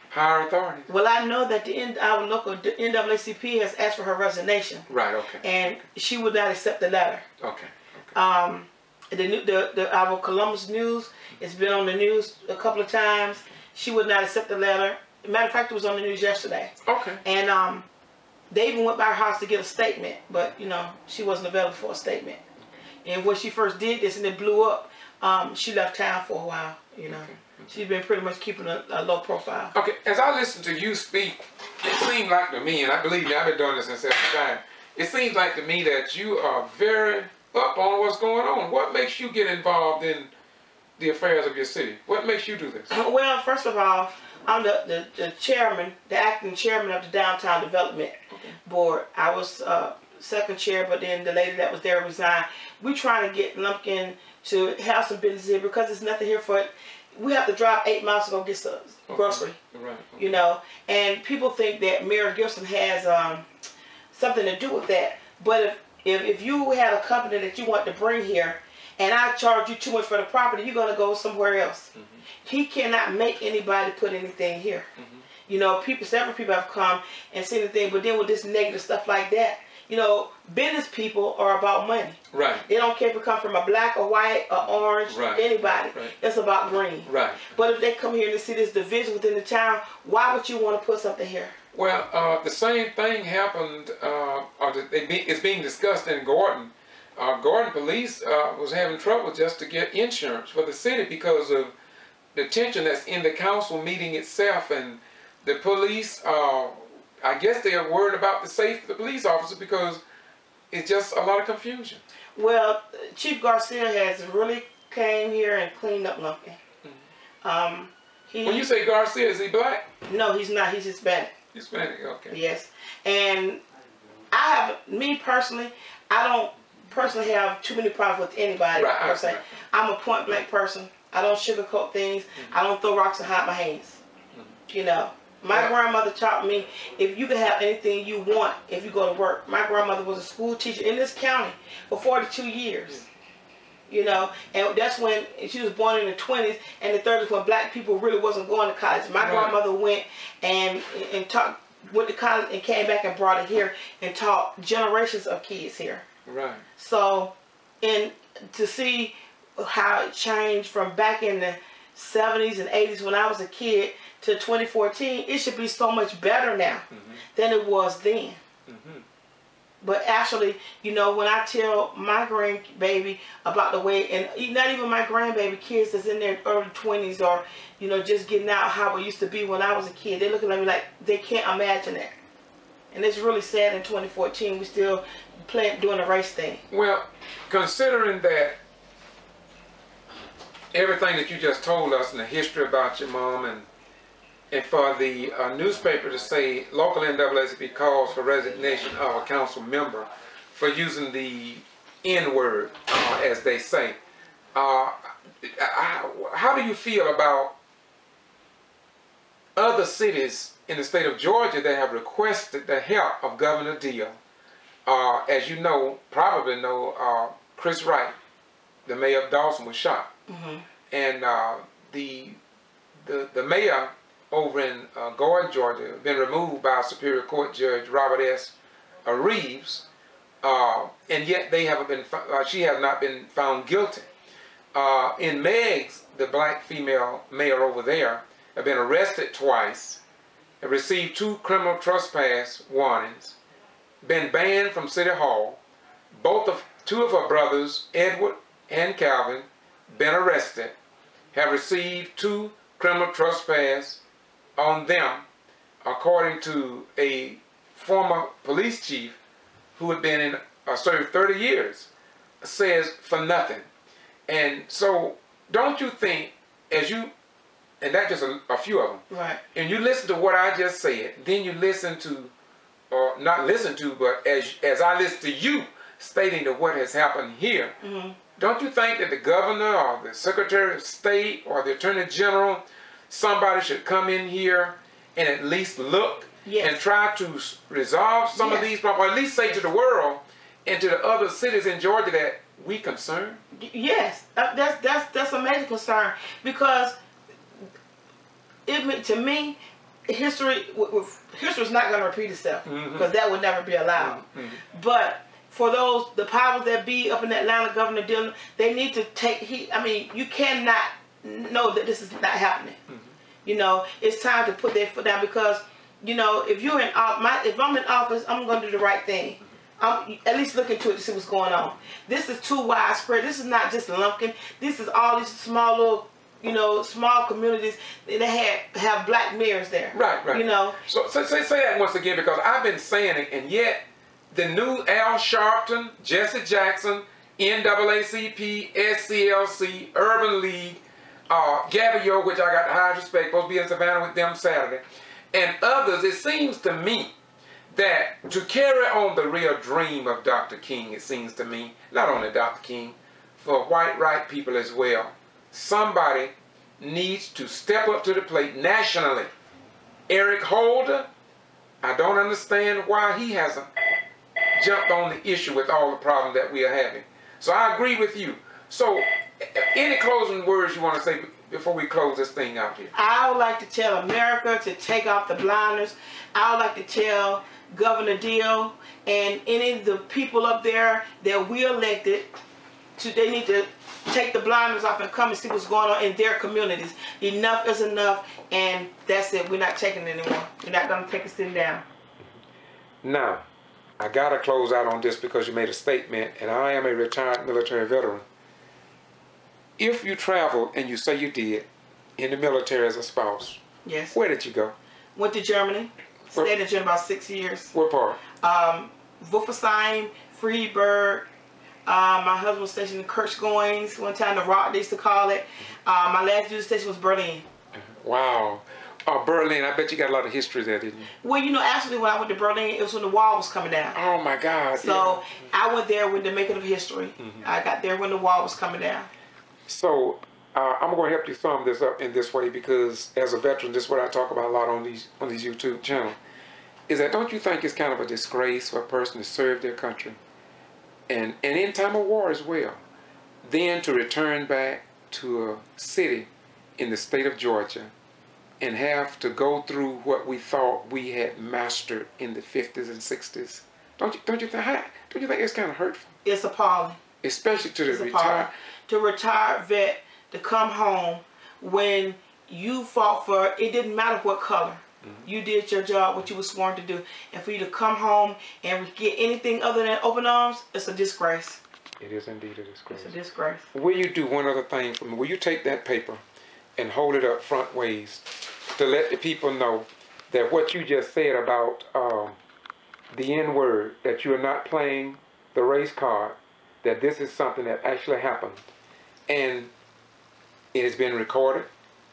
higher authority. Well, I know that our local NAACP has asked for her resignation. Right. Okay. And she would not accept the letter. Okay. Our Columbus News, it's been on the news a couple of times. She would not accept the letter. Matter of fact, it was on the news yesterday. Okay. And they even went by her house to get a statement, but you know, she wasn't available for a statement. And when she first did this and it blew up, she left town for a while. You know, she's been pretty much keeping a low profile. Okay. As I listen to you speak, it seemed like to me, and I believe me, I've been doing this since every time. It seems like to me that you are very up on what's going on. What makes you get involved in the affairs of your city? What makes you do this? Well, first of all, I'm the chairman, the acting chairman of the Downtown Development Board. I was second chair, but then the lady that was there resigned. We're trying to get Lumpkin to have some business here because there's nothing here for it. We have to drive 8 miles to go get some grocery. Right. You know, and people think that Mayor GIBSON has something to do with that. But if you had a company that you want to bring here, and I charge you too much for the property, you're going to go somewhere else. He cannot make anybody put anything here. You know, several people have come and seen the thing, but then with this negative stuff like that, you know, business people are about money. Right. They don't care if it comes from a black or white or orange, anybody. Right. It's about green. Right. But if they come here and they see this division within the town, why would you want to put something here? Well, the same thing happened, it's being discussed in Gordon. Gordon police was having trouble just to get insurance for the city because of the tension that's in the council meeting itself, and the police, I guess they are worried about the safety of the police officer because it's just a lot of confusion. Well, Chief Garcia has really came here and cleaned up Lumpkin. When you say Garcia, is he black? No, he's not. He's Hispanic. Hispanic, okay. Yes. And me personally, I don't personally have too many problems with anybody. Per se. I'm a point blank person. I don't sugarcoat things. I don't throw rocks and hide my hands. You know. My grandmother taught me if you could have anything you want if you go to work. My grandmother was a school teacher in this county for 42 years. You know, and that's when she was born in the 20s and the 30s when black people really wasn't going to college. My grandmother went and taught, went to college and came back and brought it here and taught generations of kids here. Right. So, and to see how it changed from back in the 70s and 80s when I was a kid to 2014, it should be so much better now than it was then. But actually, you know, when I tell my grandbaby about the way, and not even my grandbaby, kids that's in their early 20s or, you know, just getting out how it used to be when I was a kid, they're looking at me like they can't imagine that. And it's really sad in 2014 we still doing the race thing. Well, considering that everything that you just told us and the history about your mom, and for the newspaper to say local NAACP calls for resignation of a council member for using the N-word, as they say. How do you feel about other cities in the state of Georgia that have requested the help of Governor Deal? As you know, probably know, Chris Wright, the mayor of Dawson, was shot. And the mayor over in Gordon, Georgia, been removed by Superior Court Judge Robert S. Reeves, and yet they haven't been. She has not been found guilty. In Meigs, the black female mayor over there, have been arrested twice, have received 2 criminal trespass warnings, been banned from City Hall. 2 of her brothers, Edward and Calvin, been arrested, have received 2 criminal trespass on them, according to a former police chief who had been in served 30 years, says for nothing. And so, don't you think, as you, and that's just a few of them, Right. and you listen to what I just said, then you listen to, or not listen to, but as I listen to you stating to what has happened here, don't you think that the governor or the secretary of state or the attorney general, somebody should come in here and at least look and try to resolve some of these problems, or at least say to the world and to the other cities in Georgia that we concerned? Yes, that's a major concern, because to me, history is not going to repeat itself, because that would never be allowed. But for the powers that be up in Atlanta, Governor Dillon, they need to take heed. I mean, you cannot know that this is not happening. You know, it's time to put their foot down, because, you know, if you're in if I'm in office, I'm going to do the right thing. I'm at least look into it to see what's going on. This is too widespread. This is not just Lumpkin. This is all these small little, you know, small communities that have black mayors there. Right, right. You know. So say that once again, because I've been saying it, and yet the new Al Sharpton, Jesse Jackson, NAACP, SCLC, Urban League, Gabby, which I got the highest respect, supposed to be in Savannah with them Saturday, and others, it seems to me that to carry on the real dream of Dr. King, it seems to me, not only Dr. King, for white right people as well, somebody needs to step up to the plate nationally. Eric Holder, I don't understand why he hasn't jumped on the issue with all the problems that we are having. So I agree with you. So any closing words you want to say before we close this thing out here? I would like to tell America to take off the blinders. I would like to tell Governor Deal and any of the people up there that we elected, they need to take the blinders off and come and see what's going on in their communities. Enough is enough, and that's it. We're not taking it anymore. We're not going to take it sitting down. Now, I got to close out on this because you made a statement, and I am a retired military veteran. If you traveled, and you say you did, in the military as a spouse, yes. Where did you go? Went to Germany. Stayed in Germany about 6 years. What part? Wulfsheim, Friedberg. My husband was stationed in Kirchgoins. One time, the Rock, they used to call it. My last duty station was Berlin. Wow. Berlin, I bet you got a lot of history there, didn't you? Well, you know, actually, when I went to Berlin, it was when the wall was coming down. Oh, my God. So, I went there with the making of history. I got there when the wall was coming down. So, I'm going to help you sum this up in this way, because as a veteran, this is what I talk about a lot on these YouTube channels. Is that, don't you think it's kind of a disgrace for a person to serve their country, and in time of war as well, then to return back to a city in the state of Georgia and have to go through what we thought we had mastered in the 50s and 60s? Don't you think it's kind of hurtful? It's appalling. Especially to the retired vet to come home when you fought for, it didn't matter what color. You did your job, what you were sworn to do. And for you to come home and get anything other than open arms, it's a disgrace. It is indeed a disgrace. It's a disgrace. Will you do one other thing for me? Will you take that paper and hold it up front ways to let the people know that what you just said about the N-word, that you are not playing the race card, that this is something that actually happened. And it has been recorded.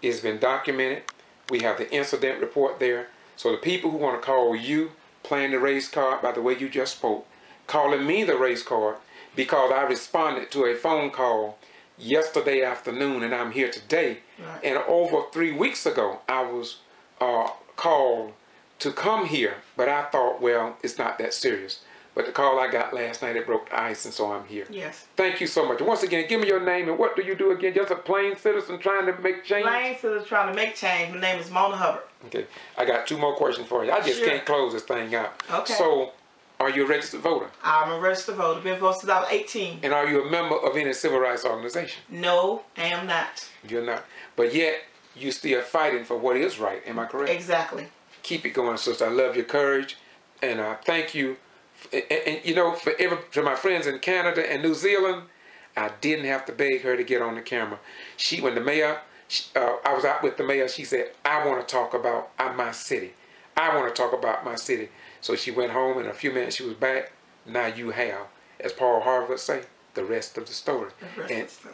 It's been documented. We have the incident report there. So the people who want to call you playing the race card by the way you just spoke, calling me the race card because I responded to a phone call yesterday afternoon and I'm here today. Right. And over 3 weeks ago, I was called to come here, but I thought, well, it's not that serious. But the call I got last night, it broke the ice, and so I'm here. Yes. Thank you so much. Once again, give me your name, and what do you do again? Just a plain citizen trying to make change? Plain citizen trying to make change. My name is Mona Hubbard. Okay. I got 2 more questions for you. I just can't close this thing out. Okay. So, are you a registered voter? I'm a registered voter. Been voting since I was 18. And are you a member of any civil rights organization? No, I am not. You're not. But yet, you still fighting for what is right. Am I correct? Exactly. Keep it going, sister. I love your courage, and thank you. And you know, for my friends in Canada and New Zealand, I didn't have to beg her to get on the camera. When the mayor, I was out with the mayor, she said, I want to talk about my city. I want to talk about my city. So she went home, and in a few minutes she was back. Now you have, as Paul Harvey would say, the rest of the story.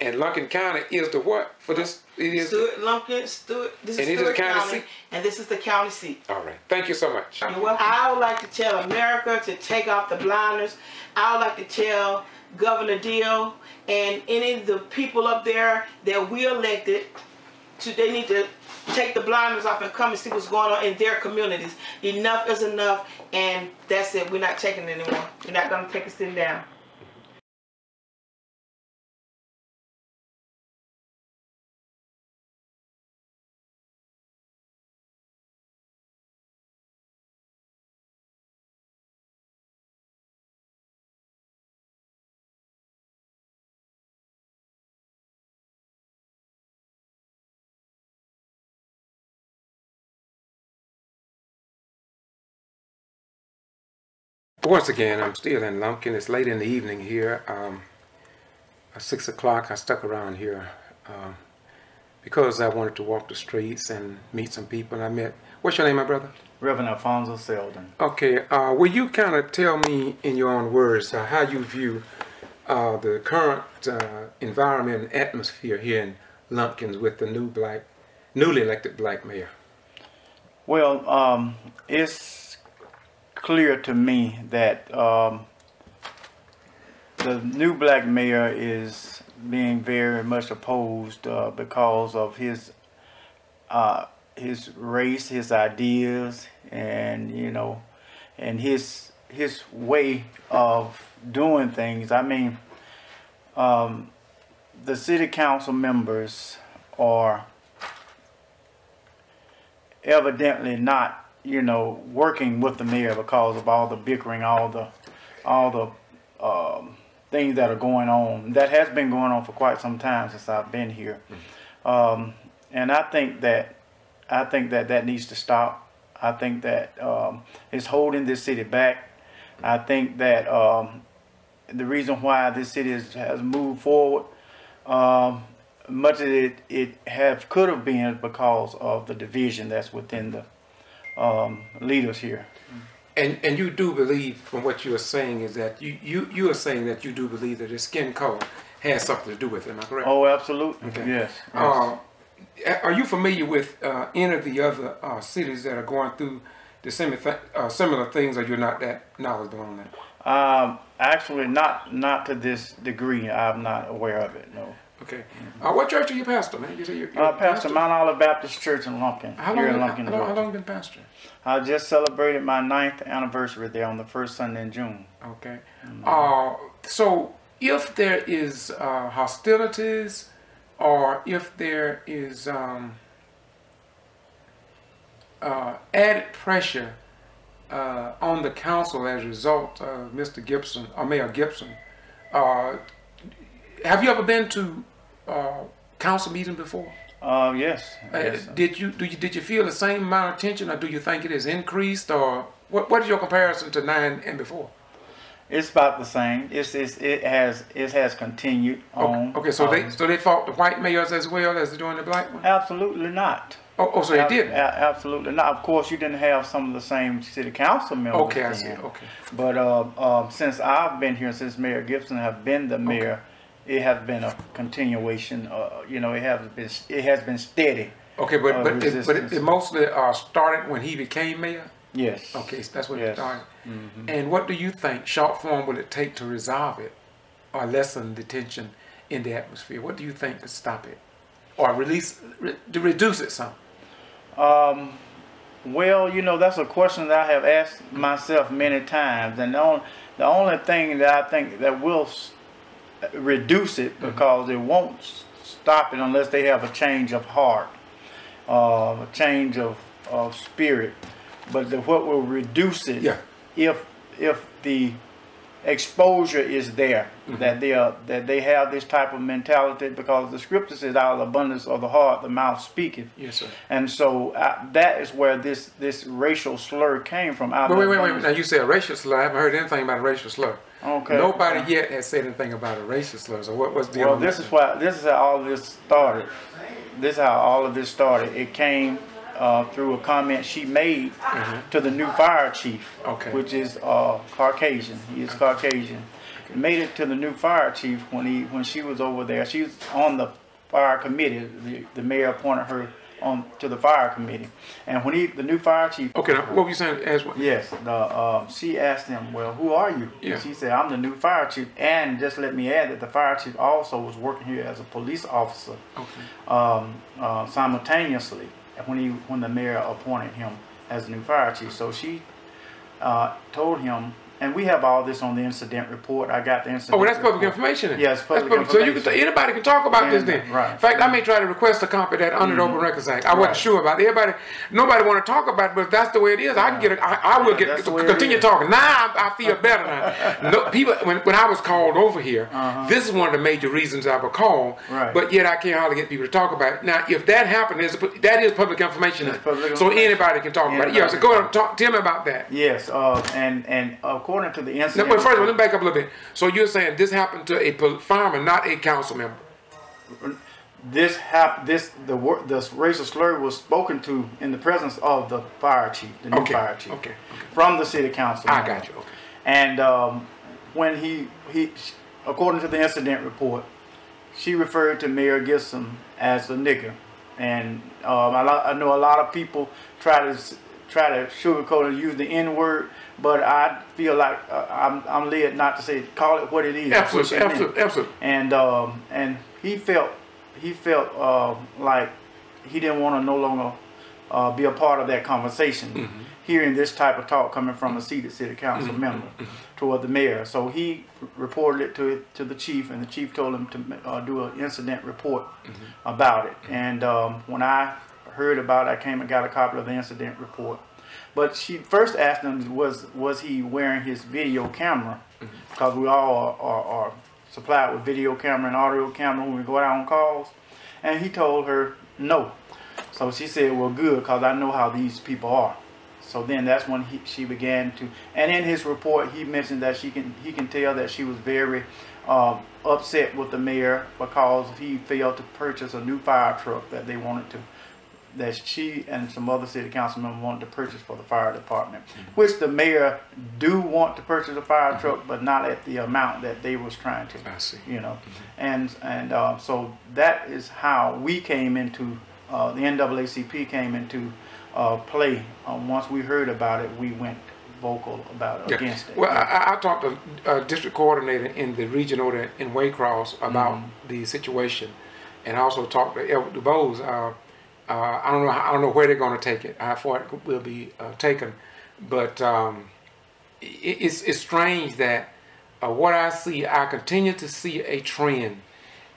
And Lumpkin County is the what for this? It is Lumpkin, Stewart. This is Stewart County, and this is the county seat. All right. Thank you so much. You're welcome. I would like to tell America to take off the blinders. I would like to tell Governor Deal and any of the people up there that we elected, they need to take the blinders off and come and see what's going on in their communities. Enough is enough, and that's it. We're not taking it anymore. We're not going to take it sitting down. Once again, I'm still in Lumpkin. It's late in the evening here. At 6 o'clock, I stuck around here because I wanted to walk the streets and meet some people. And I met, what's your name, my brother? Reverend Alfonso Selden. Okay. Will you kind of tell me in your own words how you view the current environment and atmosphere here in Lumpkins with the newly elected black mayor? Well, it's clear to me that the new black mayor is being very much opposed because of his race, his ideas, and and his way of doing things. I mean, the city council members are evidently not working with the mayor because of all the bickering, all the things that are going on. That has been going on for quite some time since I've been here. And I think that needs to stop. I think that it's holding this city back. I think that the reason why this city has moved forward, much of it could have been because of the division that's within the leaders here. And you do believe, from what you are saying, is that you are saying that you do believe that his skin color has something to do with it. Am I correct? Oh, absolutely. Okay. Yes. Are you familiar with any of the other cities that are going through the similar things, or you're not that knowledgeable on that? Actually, not to this degree. I'm not aware of it. No. Okay. What church are you pastor, man? You say you're pastor Mount Olive Baptist Church in Lumpkin. How long you been pastor? I just celebrated my 9th anniversary there on the first Sunday in June. Okay. So if there is hostilities, or if there is added pressure on the council as a result of Mr. Gibson or Mayor Gibson, have you ever been to council meeting before? Yes. Did you feel the same amount of tension, or do you think it has increased, or what is your comparison to 9 and before? It's about the same. It has continued on. Okay, so they fought the white mayors as well as doing the black one? Absolutely not. Oh, so they didn't? Absolutely not. Of course, you didn't have some of the same city council members. Okay, I see. Okay. But since I've been here, since Mayor Gibson has been the mayor, it has been a continuation. You know, it has been steady. Okay, but it mostly started when he became mayor. Yes. Okay, so that's when it started. Mm-hmm. And what do you think, short form, will it take to resolve it, or lessen the tension in the atmosphere? What do you think could stop it, or reduce it some? Well, you know, that's a question that I have asked myself many times, and the only thing that I think that will reduce it, because it won't stop it unless they have a change of heart, a change of spirit. But what will reduce it, if the exposure is there, that they have this type of mentality, because the scripture says, out of the abundance of the heart the mouth speaketh. Yes, sir. And so that is where this racial slur came from. Wait. Now you say a racial slur. I haven't heard anything about a racial slur. Okay. Nobody yet has said anything about a racial slur. So what's the Well, this is how all of this started. This is how all of this started. It came through a comment she made to the new fire chief, which is Caucasian. He is Caucasian. Made it to the new fire chief when she was over there. She was on the fire committee. The mayor appointed her on to the fire committee, and when the new fire chief. Okay, now, what were you saying? Yes, she asked him, "Well, who are you?" Yeah. And she said, "I'm the new fire chief." And just let me add that the fire chief also was working here as a police officer, simultaneously when the mayor appointed him as the new fire chief. So she told him. And we have all this on the incident report. I got the incident. Oh, well, that's public information. Then. Yes, public information. So anybody can talk about this then. Right. In fact, I may try to request a copy of that under the Open Records Act. I wasn't sure about it. Nobody want to talk about it, but if that's the way it is, I can get it. I will continue talking. Now I feel better now. No, people, when I was called over here, this is one of the major reasons I was called. Right. But yet I can't hardly get people to talk about it. Now, if that happened, that is public information. So anybody can talk about it. Yeah. So go ahead and tell me about that. Yes. And according to the incident. But first of all, let me back up a little bit. So you're saying this happened to a fireman, not a council member? The racial slur was spoken to in the presence of the fire chief, the new fire chief, from the city council. I got you. Okay. And when he, according to the incident report, she referred to Mayor Gibson as a nigger, and I know a lot of people try to sugarcoat and use the N-word, but I feel like I'm led not to say, call it what it is. Absolutely. And he felt like he didn't want to no longer be a part of that conversation, hearing this type of talk coming from a seated city council member toward the mayor. So he reported it to the chief, and the chief told him to do an incident report about it. And when I heard about it, I came and got a copy of the incident report. But she first asked him, was he wearing his video camera? Because we all are supplied with video camera and audio camera when we go out on calls. And he told her no. So she said, well, good, because I know how these people are. So then that's when she began to, and in his report he mentioned that he can tell that she was very upset with the mayor because he failed to purchase a new fire truck that they wanted to, that she and some other city council members wanted to purchase for the fire department, which the mayor do want to purchase a fire truck, but not at the amount that they was trying to. I see. You know, and so that is how we came into the NAACP came into play. Once we heard about it, we went vocal about Yeah. against it. Well, I talked to a district coordinator in the region over in Waycross about the situation, and I also talked to Elwood DuBose. I don't know where they're going to take it, how far it will be taken, but it's strange that what I continue to see a trend,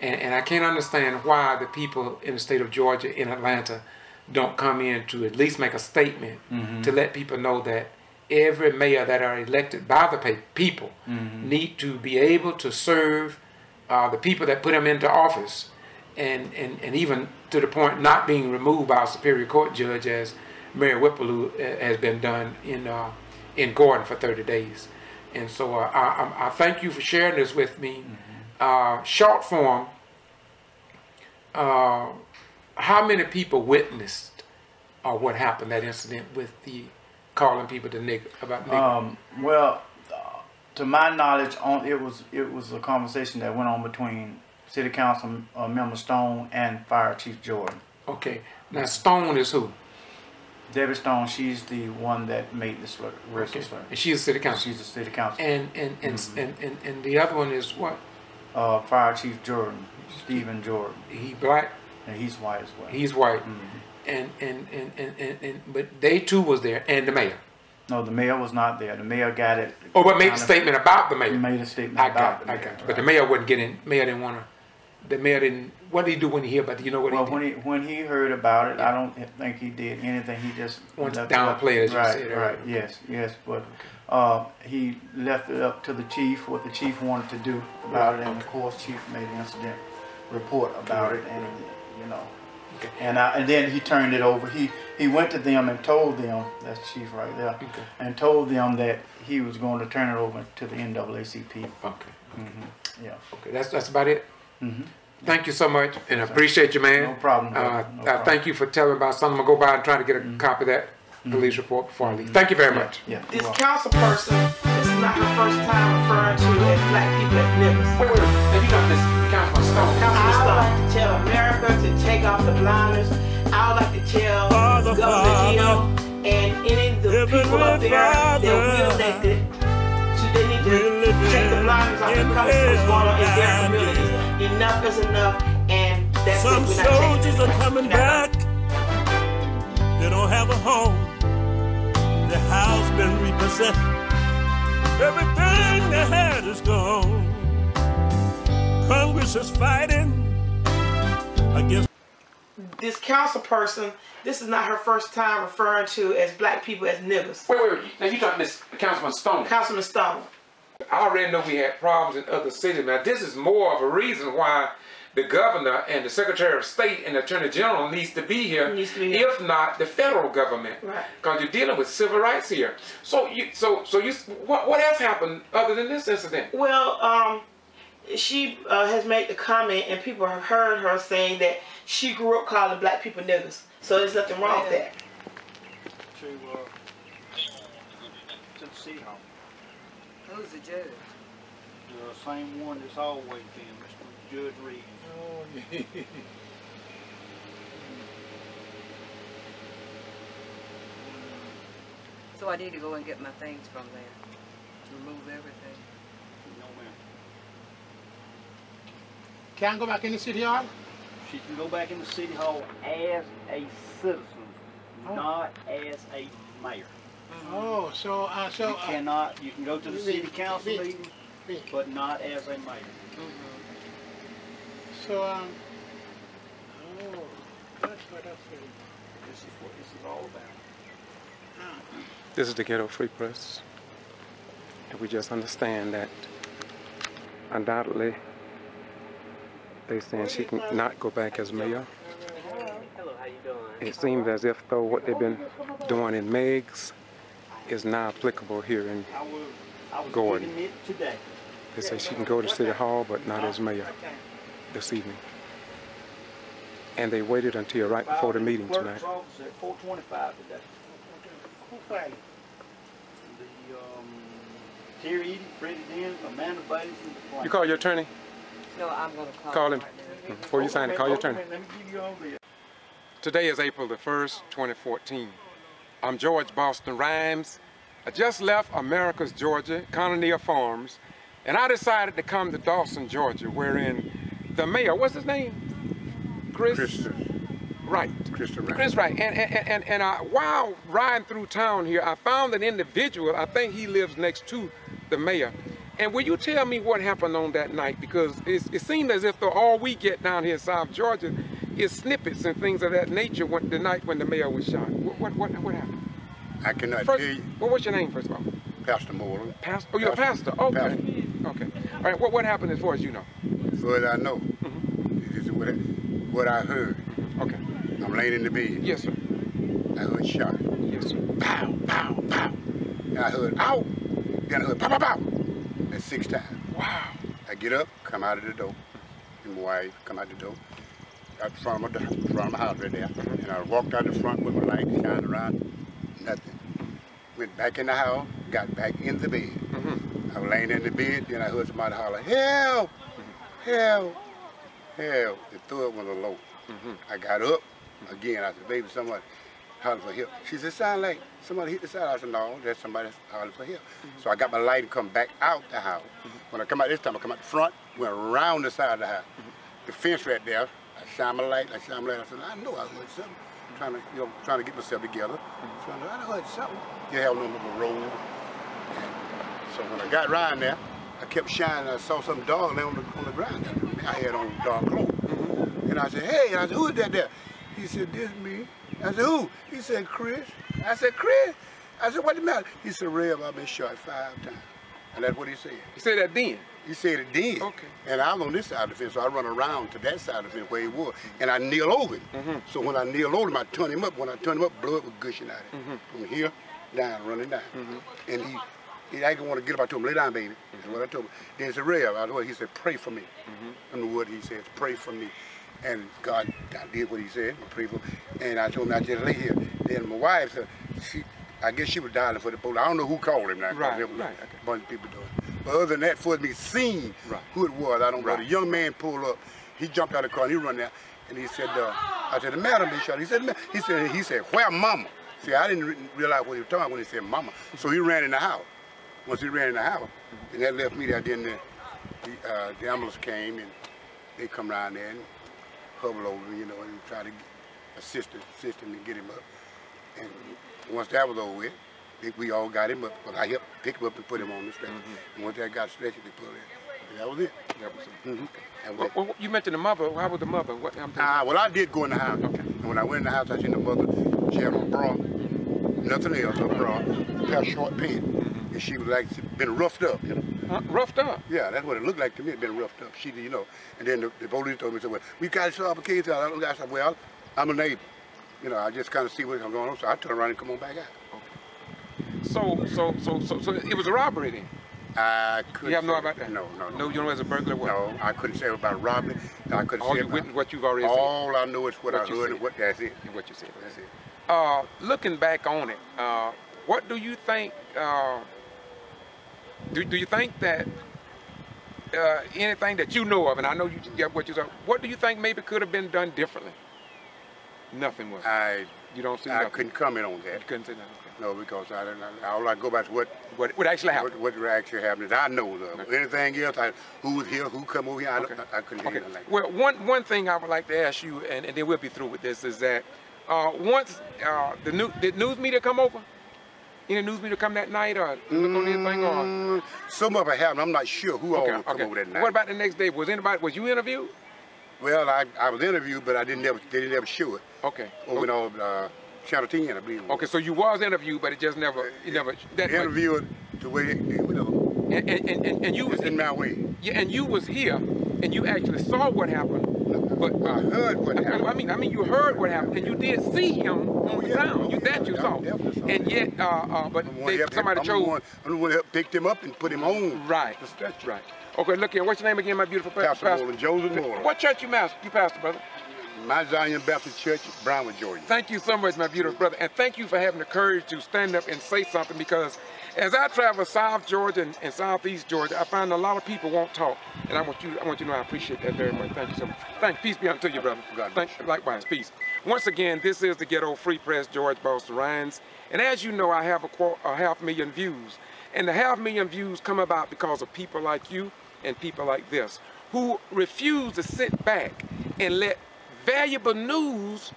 and I can't understand why the people in the state of Georgia, in Atlanta, don't come in to at least make a statement to let people know that every mayor that are elected by the people need to be able to serve the people that put them into office, and even to the point not being removed by a Superior Court judge, as Mayor Whipple has been done in Gordon for 30 days. And so I thank you for sharing this with me. Short form, how many people witnessed what happened, that incident with the calling people to nigger, about nigger? Well, to my knowledge, it was a conversation that went on between City Council member Stone and Fire Chief Jordan. Okay. Now Stone is who? Debbie Stone. She's the one that made this racial slur. And she's the City Council. She's the City Council. And the other one is what? Fire Chief Jordan, Stephen Jordan. He black? And he's white as well. He's white. But they too was there, and the mayor. No, the mayor was not there. The mayor got it. Oh, but made a statement about the mayor. He made a statement about the mayor. I got you. But the mayor wouldn't get in. Mayor didn't want to. The mayor didn't. What did he do when he heard about it? You know what he did? when he heard about it, I don't think he did anything. He just wanted to downplay it, as you said earlier. Right. Yes. But he left it up to the chief what the chief wanted to do about it, and of course, chief made an incident report about it, and you know. Okay. And then he turned it over. He went to them and told them, that's the chief right there, and told them that he was going to turn it over to the NAACP. Okay. Yeah. Okay. That's about it. Thank you so much, and I appreciate you, man. No problem. No problem. Thank you for telling about something. I'm gonna go by and try to get a copy of that police report before I leave. Thank you very much. Yeah. This council person, this is not her first time referring to as black people as niggas. Wait. Now you got this Councilman Stone. I would like to tell America to take off the blinders. I would like to tell Governor Jill and any of the people up there that we elected, they need to take the blinders off and come see what's going on in their communities. Enough is enough, and that's Some it. We're not soldiers are coming back. They don't have a home. The house been repossessed. Everything they had is gone. Congress is fighting against. This council person, this is not her first time referring to as black people as niggas. Wait. Now you talking this Councilman Stone. Councilman Stone. I already know we had problems in other cities. Now this is more of a reason why the governor and the Secretary of State and the Attorney General needs to be here, if not the federal government, because you're dealing with civil rights here. So what else happened other than this incident? Well, she has made the comment, and people have heard her saying that she grew up calling black people niggas. So there's nothing wrong with that. To the city hall. Who's the judge? The same one that's always been, Mr. Judge Reed. Oh, yeah. So I need to go and get my things from there. Remove everything. No, ma'am. Can I go back in the city hall? She can go back in the city hall as a citizen, not as a mayor. Oh, so you cannot. You can go to the city council meeting, but not as a mayor. So oh, that's what I feel. This is what this is all about. This is the Ghetto Free Press, and we just understand that undoubtedly they saying she can not go back as mayor. Hello, how you doing? It seems as if though what they've been doing in Meigs is now applicable here in Gordon. Today. They say she can go to City Hall, but not as mayor this evening. And they waited until right before the meeting tonight. At 4:25 today. Who filed? The Terry Edie, Freddie Dennis, Amanda Bates, and the plaintiff. You call your attorney? No, I'm going to call him. right now. Before you sign it, call your attorney. Let me give you all this. Today is April the 1st, 2014. I'm George Boston Rhymes, I just left Americus, Georgia, Colonial Farms, and I decided to come to Dawson, Georgia, wherein the mayor, what's his name? Chris Wright. Chris Wright. And while riding through town here, I found an individual, I think he lives next to the mayor. And will you tell me what happened on that night? Because it seemed as if all we get down here in South Georgia is snippets and things of that nature the night when the mayor was shot. What happened? I cannot tell you. Well, what's your name, first of all? Pastor Moreland. Pastor? Oh, you're a pastor? Okay. Pastor. Okay. All right, what happened as far as you know? As far as I know, this is what I heard. Okay. I'm laying in the bed. Yes, sir. I heard shot. Yes, sir. Pow, pow, pow. And I heard, ow. Then I heard, pow, pow, pow. That's 6 times. Wow. I get up, come out of the door. And my wife come out the door. Out the front of my house right there. And I walked out the front with my light shining around. Nothing. Went back in the house, got back in the bed. I was laying in the bed, then I heard somebody holler, help, help, help. The third one was low. I got up, again, I said, baby, somebody hollering for help. She said, sound like somebody hit the side. I said, no, that's somebody hollering for help. So I got my light and come back out the house. When I come out this time, I come out the front, went around the side of the house. The fence right there, I shine my light, I said, I know I heard something. Trying to get myself together. So I heard something. You have no little road. And so when I got around there, I kept shining. I saw something dark there on the ground. I had on dark clothes. And I said, hey, I said, who is that there? He said, this me. I said, who? He said, Chris. I said, Chris? I said, what the matter? He said, Rev, I've been shot 5 times. And that's what he said. He said that then? He said it then. Okay. And I was on this side of the fence, so I run around to that side of the fence where he was. And I kneel over him. So when I kneel over him, I turn him up. When I turn him up, blood was gushing out of him. From here, down, running down. And he didn't want to get up. I told him, lay down, baby. That's what I told him. Then he said, Rev, he said, pray for me. I don't know what he said, pray for me. And God did what he said, pray for me. And I told him, I just lay here. Then my wife said, I guess she was dialing for the police. I don't know who called him now. Right, there was right. a bunch of people doing it. But other than that, for me seeing who it was, I don't know. The young man pulled up. He jumped out of the car and he run there. And he said, I said, the madam been shot. He said, where mama? See, I didn't realize what he was talking when he said mama. So he ran in the house. Once he ran in the house, and that left me there. Then the ambulance came and they come around there and hovered over me, and try to assist him to get him up. And once that was over with, we all got him up, but I helped pick him up and put him on the stretcher. And once that got stretched, they put it. And that was it. That was it. Well, you mentioned the mother. How was the mother? What happened? Well, I did go in the house. Okay. And when I went in the house, I seen the mother. She had a bra, nothing else, a bra, a pair of short pants. And she was like, been roughed up, Roughed up? Yeah, that's what it looked like to me. It been roughed up. She, And then the police told me, said, well, we got to solve a case. I said, well, I'm a neighbor. I just kind of see what's going on. So I turned around and come on back out. So it was a robbery then? I couldn't. You have no about that? No. No, you know as a burglar what? No, I couldn't say about robbery. I couldn't say about what you've already said? All I know is what I heard and that's it. What you said. That's it. Looking back on it, what do you think, do you think that anything that you know of, and I know you get what you said, what do you think maybe could have been done differently? Nothing was. You don't see nothing? I couldn't comment on that. You couldn't say nothing? No, because all I go back to what actually happened. What actually happened. I know of. Anything else, who was here, who come over here, I couldn't hear anything like that. Well, one thing I would like to ask you, and then we'll be through with this, is that once did news media come over? Any news media come that night or look on anything? Or? Some of it happened. I'm not sure who all come over that night. What about the next day? Was you interviewed? Well, I was interviewed, but they didn't ever show it. Okay. Over on Channel 10, I believe. Okay, so you was interviewed, but it just never, interviewed the way and you was in my way. Yeah, and you was here, and you actually saw what happened. But I heard what happened. I mean, you heard what happened, and you did see him on the ground. You saw. And yet, but somebody chose. I'm the one that picked him up and put him on. Right. The stretcher. Right. Okay, look here. What's your name again, my beautiful pastor? Pastoral, Joseph Moore. What church you pastor, brother? Mount Zion Baptist Church, Brownwood, Georgia. Thank you so much, my beautiful brother, and thank you for having the courage to stand up and say something, because as I travel South Georgia and Southeast Georgia, I find a lot of people won't talk, and I want you to know I appreciate that very much. Thank you so much. Peace be unto you, brother. Likewise, peace. Once again, this is the Ghetto Free Press, George Boston Ryans, and as you know, I have a 500,000 views, and the 500,000 views come about because of people like you and people like this, who refuse to sit back and let valuable news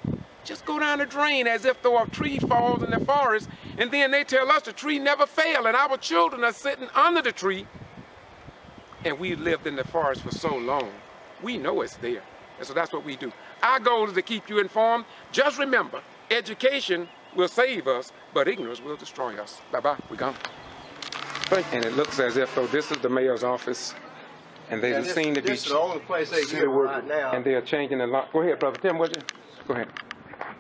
just go down the drain as if though a tree falls in the forest, and then they tell us the tree never fell, and our children are sitting under the tree, and we lived in the forest for so long. We know it's there, and so that's what we do. Our goal is to keep you informed. Just remember, education will save us, but ignorance will destroy us. Bye-bye, we're gone. And it looks as if though this is the mayor's office, and they seem to be... This is the only place they get right now. And they are changing a lot. Go ahead, brother. Tim, what you... Go ahead.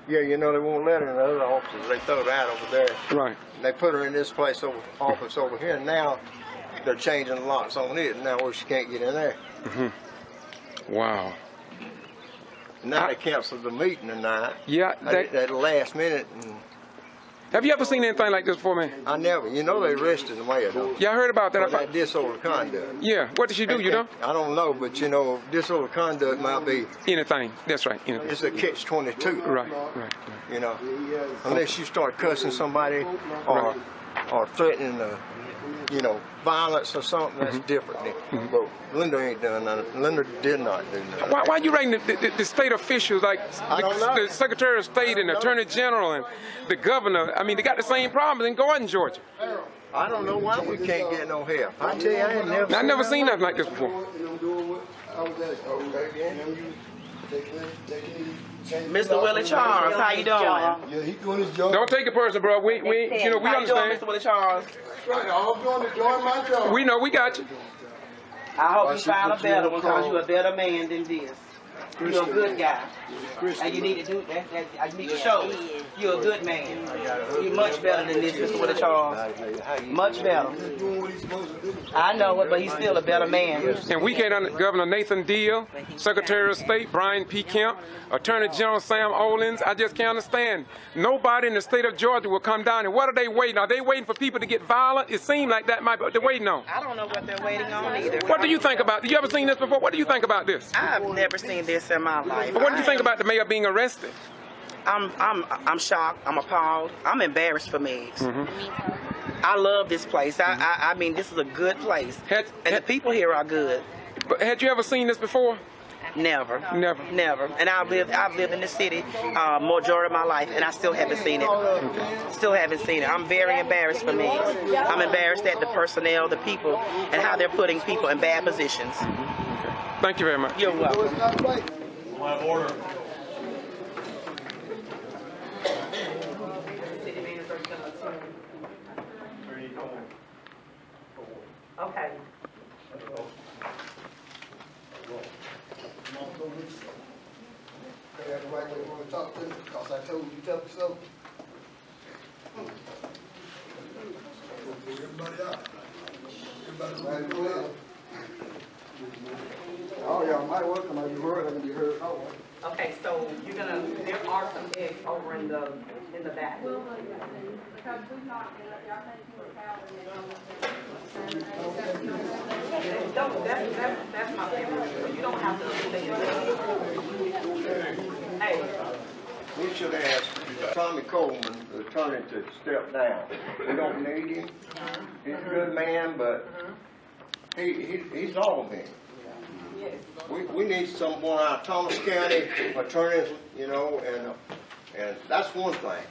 Yeah, you know, they won't let her in the other offices. They throw her out over there. Right. And they put her in this place, office over here, and now they're changing the locks on it, and now where she can't get in there. Mm-hmm. Wow. Now they canceled the meeting tonight. Yeah. At the last minute. And have you ever seen anything like this before, man? I never. You know they arrested the mayor, though. Yeah, I heard about that. For that disorderly conduct. Yeah. What did she do, you know? I don't know, but you know, disorderly conduct might be... Anything. That's right. Anything. It's a catch-22. Right. You know, unless you start cussing somebody or threatening, you know, violence or something, that's different. But Linda ain't done nothing. Linda did not do nothing. Why are you rating the state officials, like the Secretary of State and the Attorney General and the Governor? I mean, they got the same problems in Gordon, Georgia. I don't know why we can't get no help. I tell you, I never seen nothing like this before. Mr. Willie Charles, how you doing? Yeah, he doing his job. Don't take it personal, bro. We you know, we how understand. You doing, Mr. Willie Charles? Right, I'm doing my job. We know, we got you. I hope you find a better one, because you're a better man than this. You're a good guy. And you need to do that. You need to show you're a good man. You're much better than this, Mr. Willie Charles. Much better. I know it, but he's still a better man. And we can't under Governor Nathan Deal, Secretary of State Brian P. Kemp, Attorney General Sam Olens. I just can't understand. Nobody in the state of Georgia will come down. And what are they waiting? Are they waiting for people to get violent? It seems like that might be what they're waiting on. I don't know what they're waiting on either. What do you think about it? You ever seen this before? What do you think about this? I've never seen this in my life. But what do you think about the mayor being arrested? I'm shocked. I'm appalled. I'm embarrassed for Meigs. I love this place. I mean, this is a good place. And the people here are good. But had you ever seen this before? Never. And I've lived in the city majority of my life, and I still haven't seen it. Still haven't seen it. I'm very embarrassed for Meigs. I'm embarrassed at the personnel, the people, and how they're putting people in bad positions. Thank you very much. You're welcome. We'll have order. Okay. That's the right way you want to talk to me, because I told you to tell me so. Everybody out. Everybody's right to well. Oh, y'all might welcome. Have you heard? I can be heard. Oh. Okay, so you're gonna. There are some eggs over in the back. That's my favorite. So you don't have to say it. Hey. We should ask Tommy Coleman, the attorney, to step down. We don't need him. He's a good man, but he's all of him. We need someone out of Thomas County attorneys, you know, and that's one thing.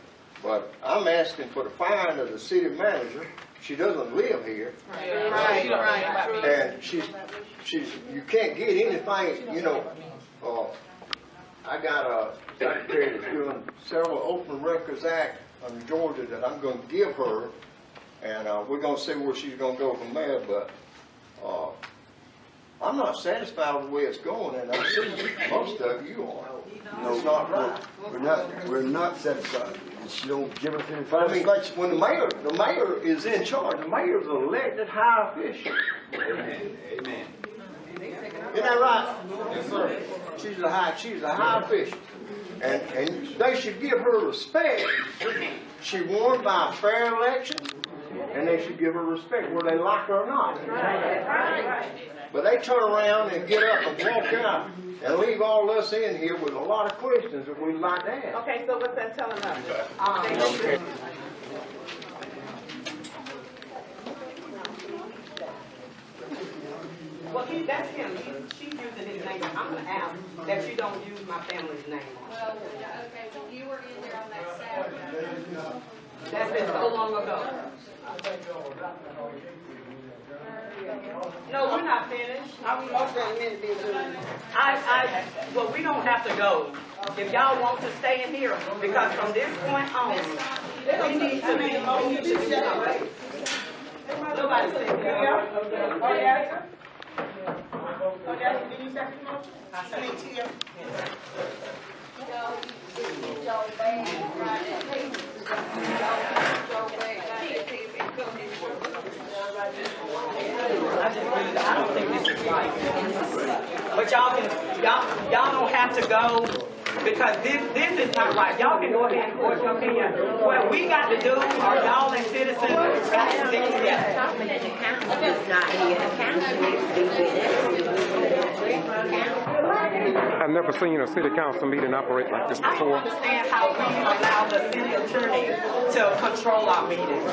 But I'm asking for the firing of the city manager. She doesn't live here. Right. And she's you can't get anything, you know. I got a secretary that's doing several Open Records Act under Georgia that I'm going to give her, and we're going to see where she's going to go from there. But I'm not satisfied with the way it's going, and I see most of you are. No, it's not right. We're not satisfied. She don't give us any I mean, when the mayor is in charge, the mayor is an elected high official. Amen. Isn't that right? Yes, sir. She's a high official. And they should give her respect. She won by a fair election, and they should give her respect, whether they like her or not. But they turn around and get up and walk out and leave all us in here with a lot of questions that we'd like to ask. Okay, so what's that telling us? Well, that's him. She's using his name. I'm going to ask that you don't use my family's name. Well, okay, you were in there on that Saturday. That's been so long ago. No, we're not finished. Well, we don't have to go. If y'all want to stay in here, because from this point on, we need to be something. Nobody said here. I don't think this is right. But y'all don't have to go because this is not right. Y'all can go ahead and voice your opinion. What we got to do are y'all as citizens got to stick together. I've never seen a city council meeting operate like this I don't before. understand how we allow the city attorney to control our meetings.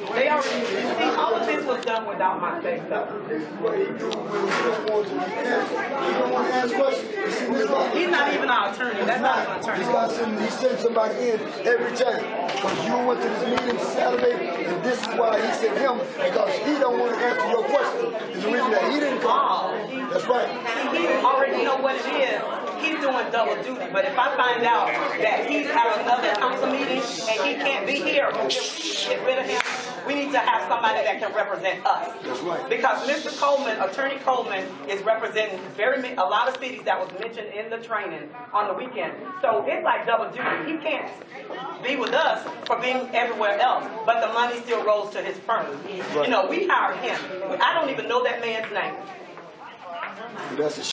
They already, see, all of this was done without my say so. He's not even our attorney. That's not an attorney. He sent somebody in every time. Because you went to this meeting Saturday, and this is why he sent him, because he don't want to answer your question. It's the reason that he didn't come. That's right. See, he already know what it is. He's doing double duty. But if I find out that he's having another council meeting and he can't be here, get rid of him. We need to have somebody that can represent us. That's right. Because Mr. Coleman, Attorney Coleman, is representing a lot of cities that was mentioned in the training on the weekend. So it's like double duty. He can't be with us for being everywhere else, but the money still rolls to his firm. Right. You know, we hired him. I don't even know that man's name. That's a